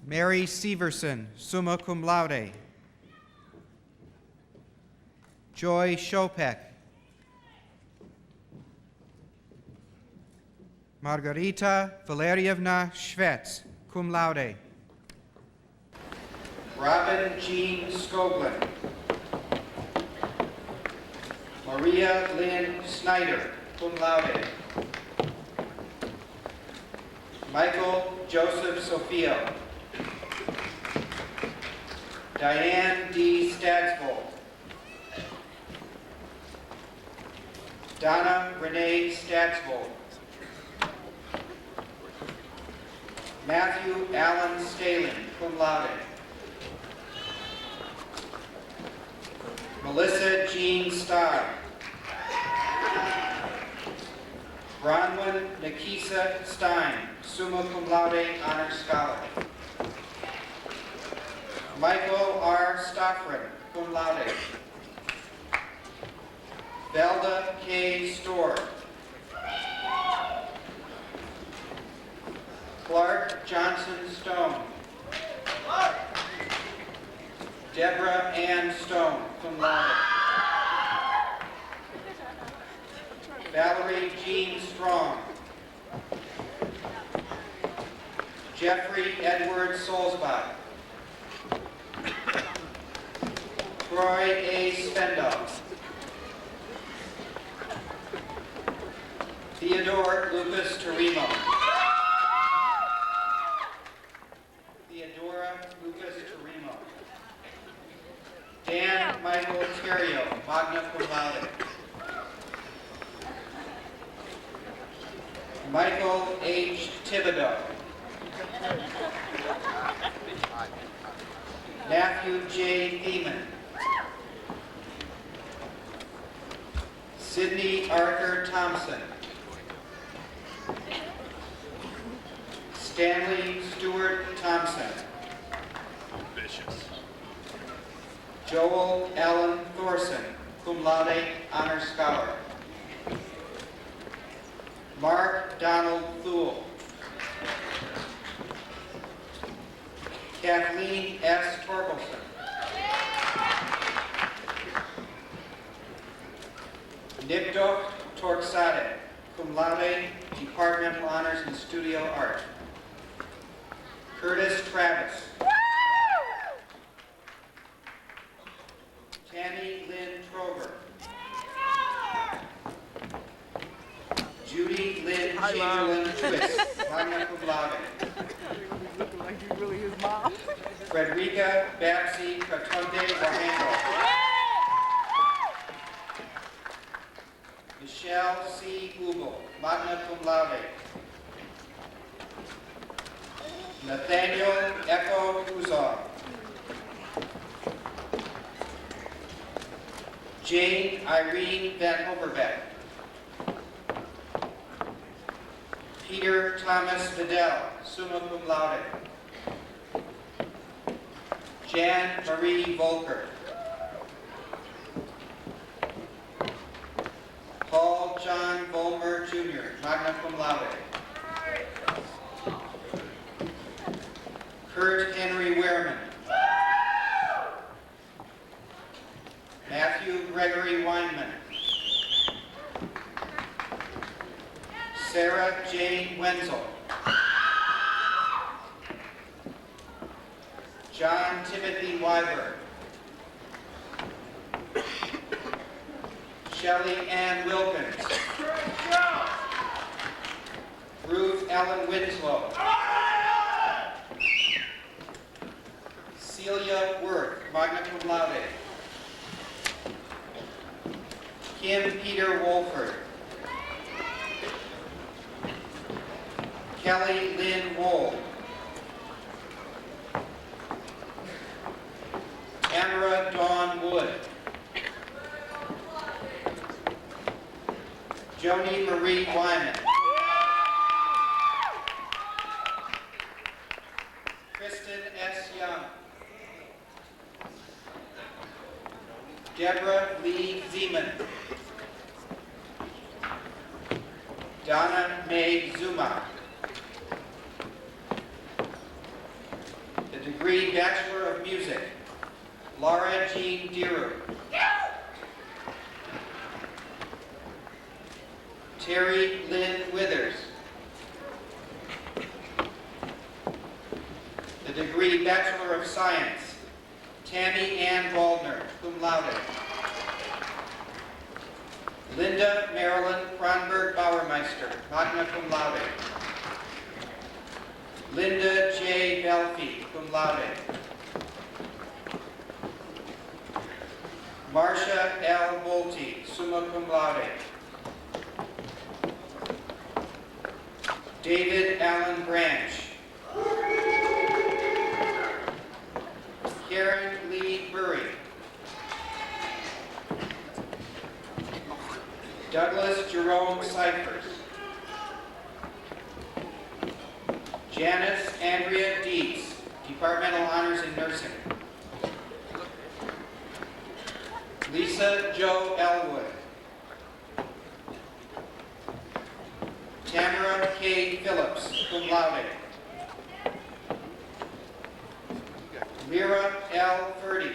Mary Severson, summa cum laude. Joy Shopek. Margarita Valerievna Schvetz, cum laude. Robin Jean Skoglin. Maria Lynn Snyder, cum laude. Michael Joseph Sophia. Diane D. Stagsvold. Donna Renee Stagsvold. Matthew Allen Staley, cum laude. Melissa Jean Staub. Bronwyn Nikisa Stein, summa cum laude, honors scholar. Michael R. Stockford, cum laude. Velda K. Storr. Clark Johnson Stone. Deborah Ann Stone, cum laude. Valerie Jean Strong. Jeffrey Edward Solzbach. Troy A. Spendall. Theodore Lucas Torimo. Theodora Lucas Torimo. Dan Michael Terrio, magna cum laude. Michael H. Thibodeau. Matthew J. Thiemann. Sidney Arthur Thompson. Stanley Stewart Thompson. Vicious. Joel Allen Thorson, cum laude, honors scholar. Mark Donald Thule. Kathleen S. Torkelson. Nikdok Torksade, cum laude, departmental honors in studio art. Curtis Travis. Tammy Lynn Trover. Judy Lynn Chamberlain Twist, magna cum laude. Looking like you really his mom. Frederica Babsy Catonde Wahango. Michelle C. Google, magna cum laude. Nathaniel Echo Kuzov. Jane Irene Van Overbeck. Peter Thomas Vidal, summa cum laude. Jan Marie Volker. Paul John Volmer Jr., magna cum laude. Kurt Henry Wehrman. Matthew Gregory Weinman. Sarah Jane Wenzel. John Timothy Weiber. Shelley Ann Wilkins. Ruth Ellen Winslow. Celia Worth, magna cum laude. Kim Peter Wolford. Kelly Lynn Wold. Tamara Dawn Wood. Joni Marie Wyman. Kristen S. Young. Deborah Lee Zeman. Donna Mae Zuma. The degree Bachelor of Music, Laura Jean Deru. Terry Lynn Withers. The degree Bachelor of Science, Tammy Ann Waldner, cum laude. Linda Marilyn Kronberg Bauermeister, magna cum laude. Linda J. Belfi, cum laude. Marcia L. Bolte, summa cum laude. David Allen Branch. Karen Lee Burry. Douglas Jerome Cyphers. Janice Andrea Dietz, Departmental Honors in Nursing. Lisa Jo Elwood. Tamara K. Phillips, cum laude. Mira L. Furdy.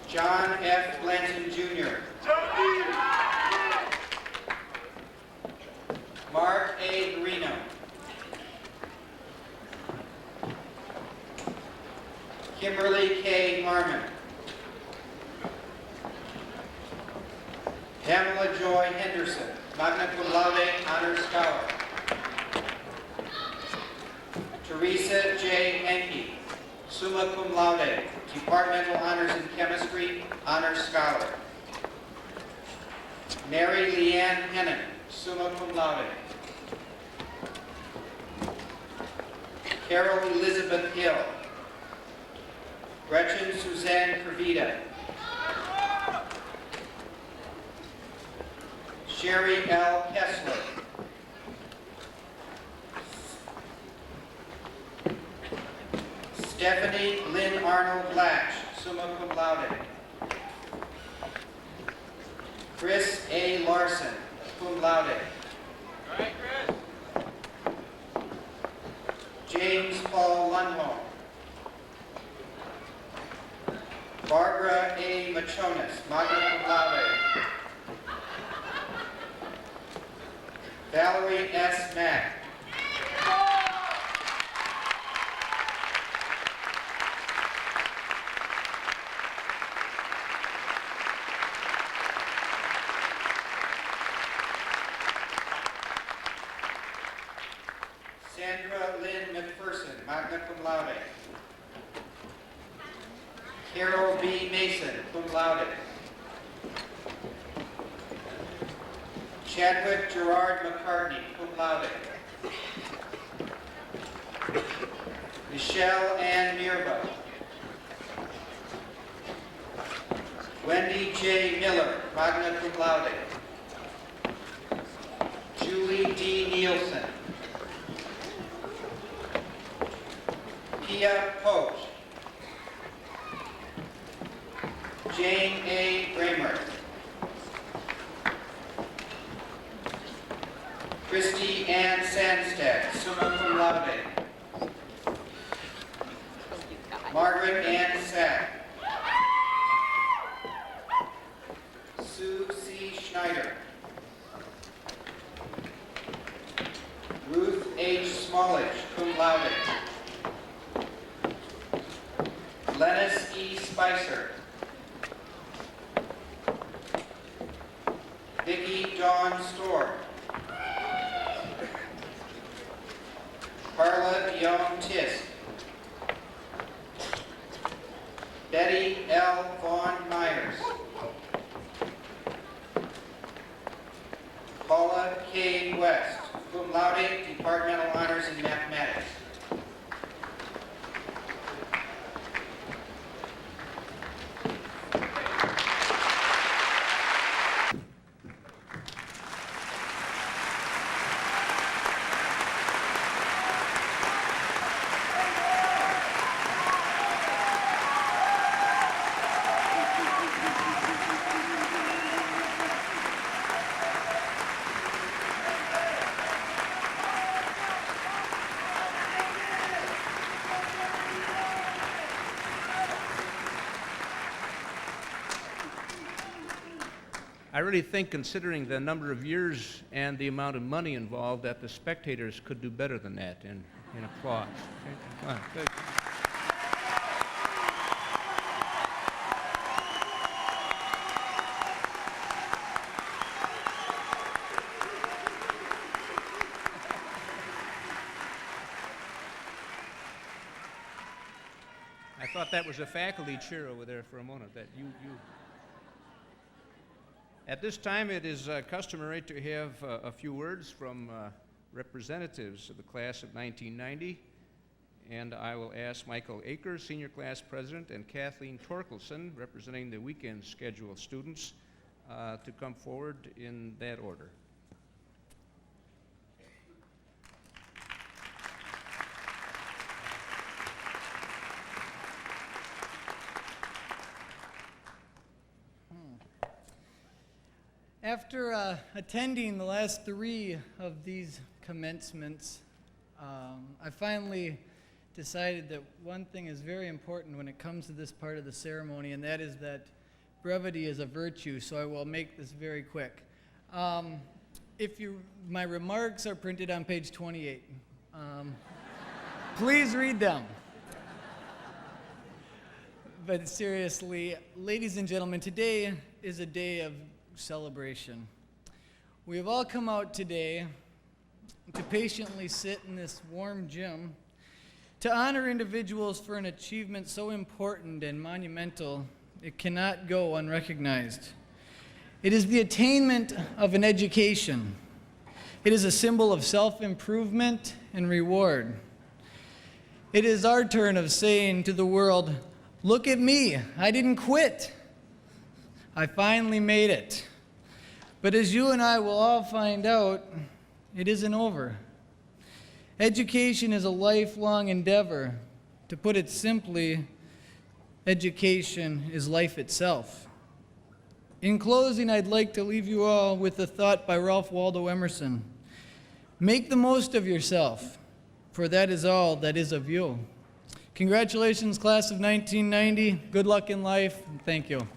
John F. Blanton, Jr. Mark A. Garino. Kimberly K. Marmon. Pamela Joy Henderson, magna cum laude, honors scholar. Teresa J. Henke, summa cum laude, departmental honors in chemistry, honors scholar. Mary Leanne Hennon, summa cum laude. Carol Elizabeth Hill. Gretchen Suzanne Krivita. Sherry L. Kessler. Stephanie Lynn Arnold Latch, summa cum laude. Chris A. Larson, cum laude. All right, Chris. James Paul Lundholm. Barbara A. Machonis, magna cum laude. Valerie S. Mack. Sandra Lynn McPherson, magna cum laude. Carol B. Mason, cum laude. Chadwick Gerard McCartney, cum laude. Michelle Ann Mirba. Wendy J. Miller, magna cum laude. Julie D. Nielsen. Pia Poach. Jane A. Bramer. Christy Ann Sandstad, summa cum laude. Margaret Ann Sack. Sue C. Schneider. Ruth H. Smallage, cum laude. Lennis E. Spicer. Vicki Dawn Storr. Carla Young Tisk. Betty L. Vaughn Myers. Paula K. West, cum laude, departmental honors in mathematics. I really think, considering the number of years and the amount of money involved, that the spectators could do better than that in applause. Okay? Come on, good. I thought that was a faculty cheer over there for a moment, that you. At this time, it is customary to have a few words from representatives of the class of 1990. And I will ask Michael Aker, Senior Class President, and Kathleen Torkelson, representing the weekend schedule students, to come forward in that order. After attending the last 3 of these commencements, I finally decided that one thing is very important when it comes to this part of the ceremony, and that is that brevity is a virtue, so I will make this very quick. My remarks are printed on page 28. Please read them. But seriously, ladies and gentlemen, today is a day of celebration. We have all come out today to patiently sit in this warm gym to honor individuals for an achievement so important and monumental it cannot go unrecognized. It is the attainment of an education. It is a symbol of self-improvement and reward. It is our turn of saying to the world, "Look at me, I didn't quit. I finally made it." But as you and I will all find out, it isn't over. Education is a lifelong endeavor. To put it simply, education is life itself. In closing, I'd like to leave you all with a thought by Ralph Waldo Emerson. Make the most of yourself, for that is all that is of you. Congratulations, class of 1990. Good luck in life, and thank you.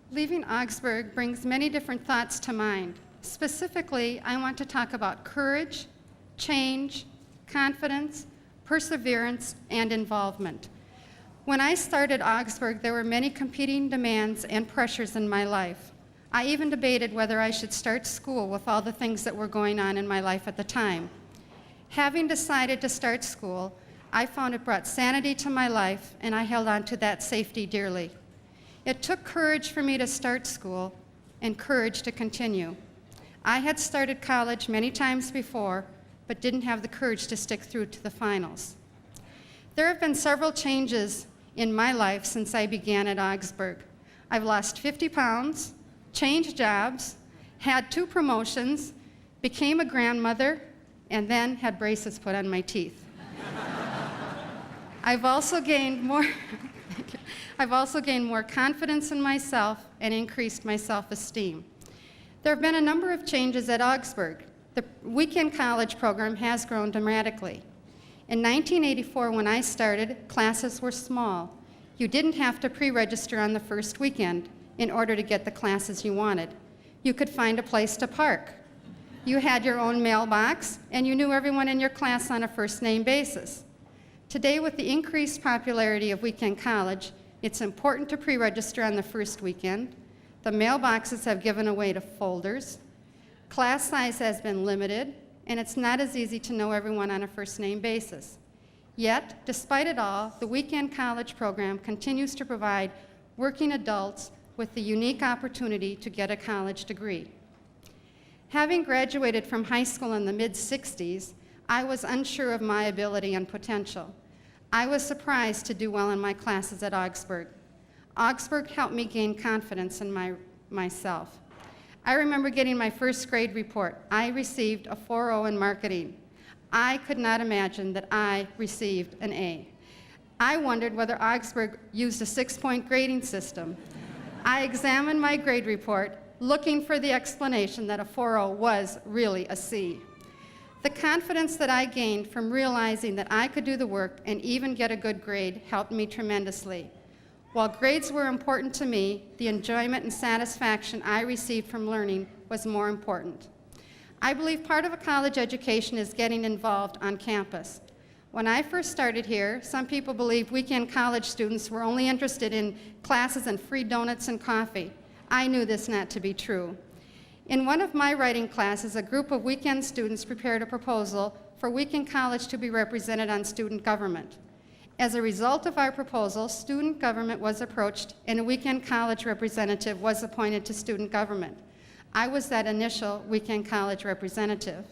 Leaving Augsburg brings many different thoughts to mind. Specifically, I want to talk about courage, change, confidence, perseverance, and involvement. When I started Augsburg, there were many competing demands and pressures in my life. I even debated whether I should start school with all the things that were going on in my life at the time. Having decided to start school, I found it brought sanity to my life, and I held on to that safety dearly. It took courage for me to start school and courage to continue. I had started college many times before, but didn't have the courage to stick through to the finals. There have been several changes in my life since I began at Augsburg. I've lost 50 pounds, changed jobs, had 2 promotions, became a grandmother, and then had braces put on my teeth. I've also gained more confidence in myself and increased my self-esteem. There have been a number of changes at Augsburg. The weekend college program has grown dramatically. In 1984, when I started, classes were small. You didn't have to pre-register on the first weekend in order to get the classes you wanted. You could find a place to park. You had your own mailbox, and you knew everyone in your class on a first-name basis. Today, with the increased popularity of weekend college, it's important to pre-register on the first weekend. The mailboxes have given away to folders. Class size has been limited, and it's not as easy to know everyone on a first-name basis. Yet, despite it all, the weekend college program continues to provide working adults with the unique opportunity to get a college degree. Having graduated from high school in the mid-60s, I was unsure of my ability and potential. I was surprised to do well in my classes at Augsburg. Augsburg helped me gain confidence in myself. I remember getting my first grade report. I received a 4.0 in marketing. I could not imagine that I received an A. I wondered whether Augsburg used a 6-point grading system. I examined my grade report, looking for the explanation that a 4.0 was really a C. The confidence that I gained from realizing that I could do the work and even get a good grade helped me tremendously. While grades were important to me, the enjoyment and satisfaction I received from learning was more important. I believe part of a college education is getting involved on campus. When I first started here, some people believed weekend college students were only interested in classes and free donuts and coffee. I knew this not to be true. In one of my writing classes, a group of weekend students prepared a proposal for Weekend College to be represented on student government. As a result of our proposal, student government was approached and a Weekend College representative was appointed to student government. I was that initial Weekend College representative.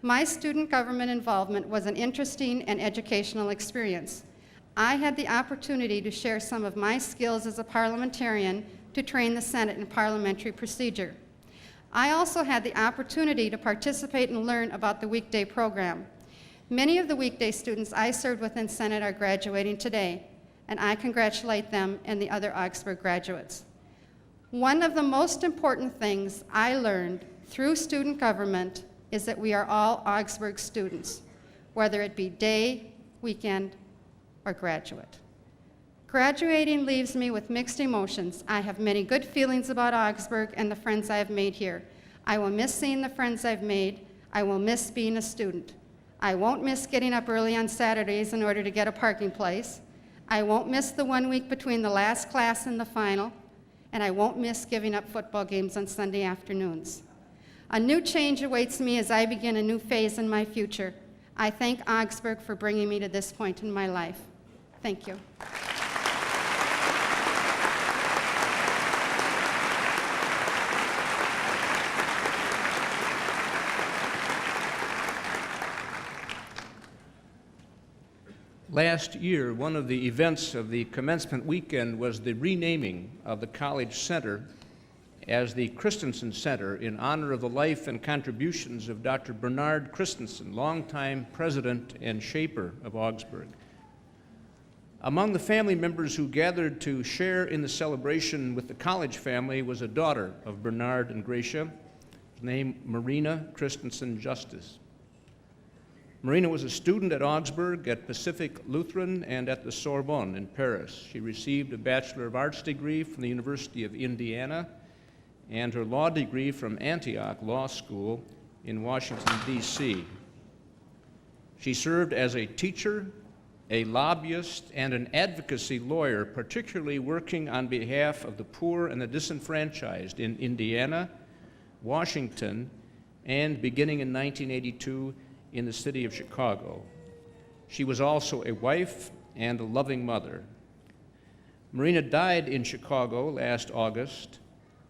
My student government involvement was an interesting and educational experience. I had the opportunity to share some of my skills as a parliamentarian to train the Senate in parliamentary procedure. I also had the opportunity to participate and learn about the weekday program. Many of the weekday students I served with in Senate are graduating today, and I congratulate them and the other Augsburg graduates. One of the most important things I learned through student government is that we are all Augsburg students, whether it be day, weekend, or graduate. Graduating leaves me with mixed emotions. I have many good feelings about Augsburg and the friends I have made here. I will miss seeing the friends I've made. I will miss being a student. I won't miss getting up early on Saturdays in order to get a parking place. I won't miss the 1 week between the last class and the final. And I won't miss giving up football games on Sunday afternoons. A new change awaits me as I begin a new phase in my future. I thank Augsburg for bringing me to this point in my life. Thank you. Last year, one of the events of the commencement weekend was the renaming of the College Center as the Christensen Center in honor of the life and contributions of Dr. Bernard Christensen, longtime president and shaper of Augsburg. Among the family members who gathered to share in the celebration with the college family was a daughter of Bernard and Gracia, named Marina Christensen Justice. Marina was a student at Augsburg, at Pacific Lutheran, and at the Sorbonne in Paris. She received a Bachelor of Arts degree from the University of Indiana and her law degree from Antioch Law School in Washington, D.C. She served as a teacher, a lobbyist, and an advocacy lawyer, particularly working on behalf of the poor and the disenfranchised in Indiana, Washington, and beginning in 1982, in the city of Chicago. She was also a wife and a loving mother. Marina died in Chicago last August,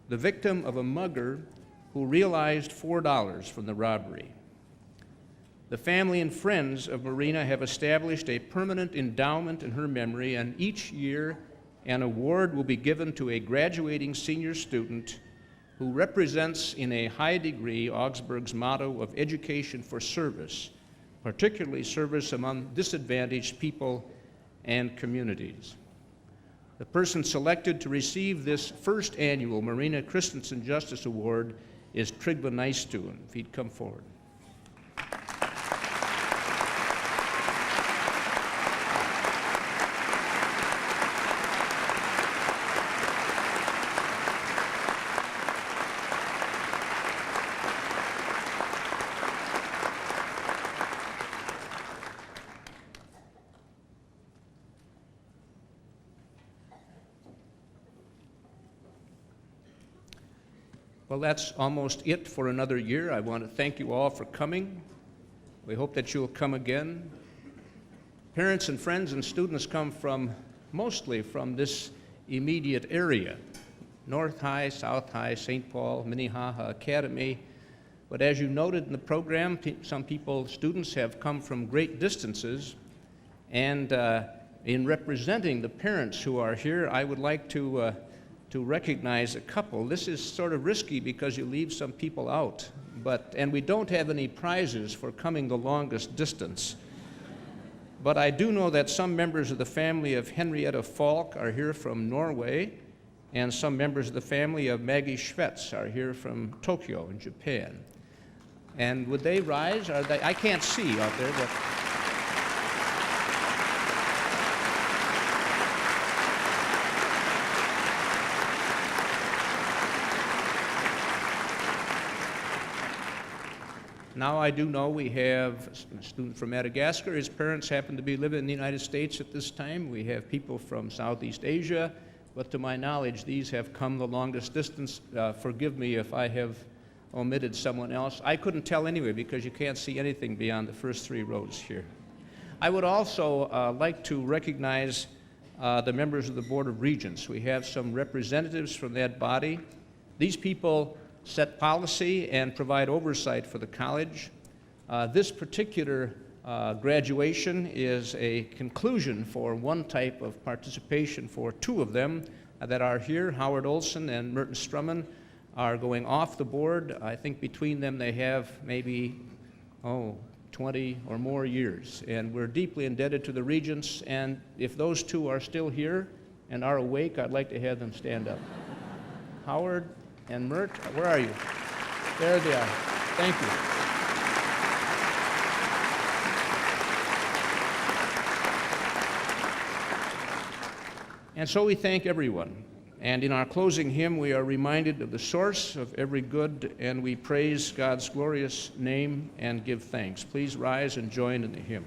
the victim of a mugger who realized $4 from the robbery. The family and friends of Marina have established a permanent endowment in her memory, and each year an award will be given to a graduating senior student who represents in a high degree Augsburg's motto of education for service, particularly service among disadvantaged people and communities. The person selected to receive this first annual Marina Christensen Justice Award is Trygve Nystuen. If he'd come forward. Well, that's almost it for another year. I want to thank you all for coming. We hope that you'll come again. Parents and friends and students come mostly from this immediate area, North High, South High, St. Paul, Minnehaha Academy. But as you noted in the program, some students have come from great distances. And in representing the parents who are here, I would like to recognize a couple. This is sort of risky because you leave some people out, and we don't have any prizes for coming the longest distance. But I do know that some members of the family of Henrietta Falk are here from Norway, and some members of the family of Maggie Schwetz are here from Tokyo in Japan. And would they rise? I can't see out there, but now I do know we have a student from Madagascar. His parents happen to be living in the United States at this time. We have people from Southeast Asia, but to my knowledge, these have come the longest distance. Forgive me if I have omitted someone else. I couldn't tell anyway because you can't see anything beyond the first 3 rows here. I would also like to recognize the members of the Board of Regents. We have some representatives from that body. These people set policy and provide oversight for the college. This particular graduation is a conclusion for one type of participation for 2 of them that are here. Howard Olson and Merton Strumman are going off the board. I think between them they have maybe, 20 or more years. And we're deeply indebted to the Regents, and if those 2 are still here and are awake, I'd like to have them stand up. Howard and Mert, where are you? There they are. Thank you. And so we thank everyone. And in our closing hymn, we are reminded of the source of every good, and we praise God's glorious name and give thanks. Please rise and join in the hymn.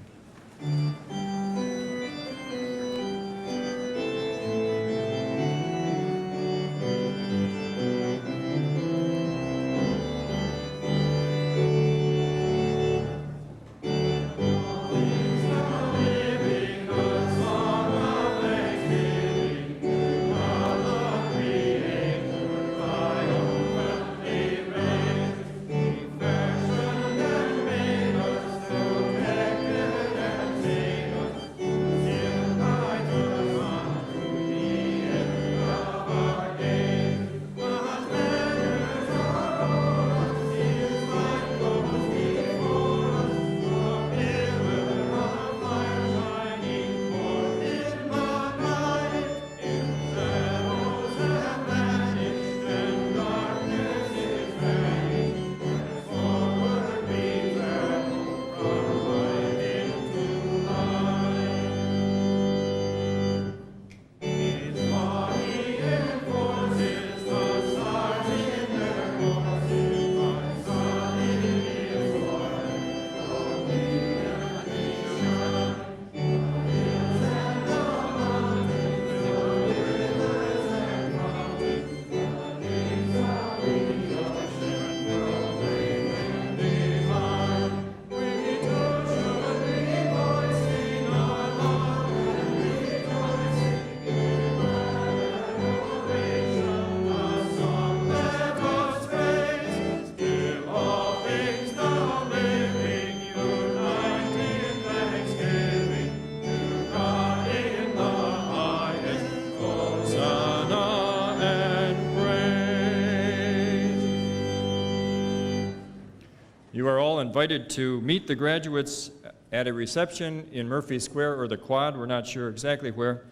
You are all invited to meet the graduates at a reception in Murphy Square or the Quad, we're not sure exactly where,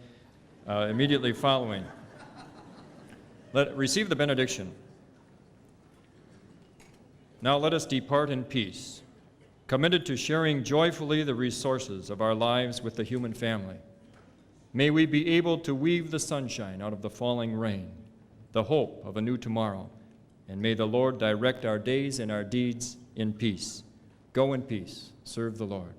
immediately following. Receive the benediction. Now let us depart in peace, committed to sharing joyfully the resources of our lives with the human family. May we be able to weave the sunshine out of the falling rain, the hope of a new tomorrow, and may the Lord direct our days and our deeds in peace. Go in peace. Serve the Lord.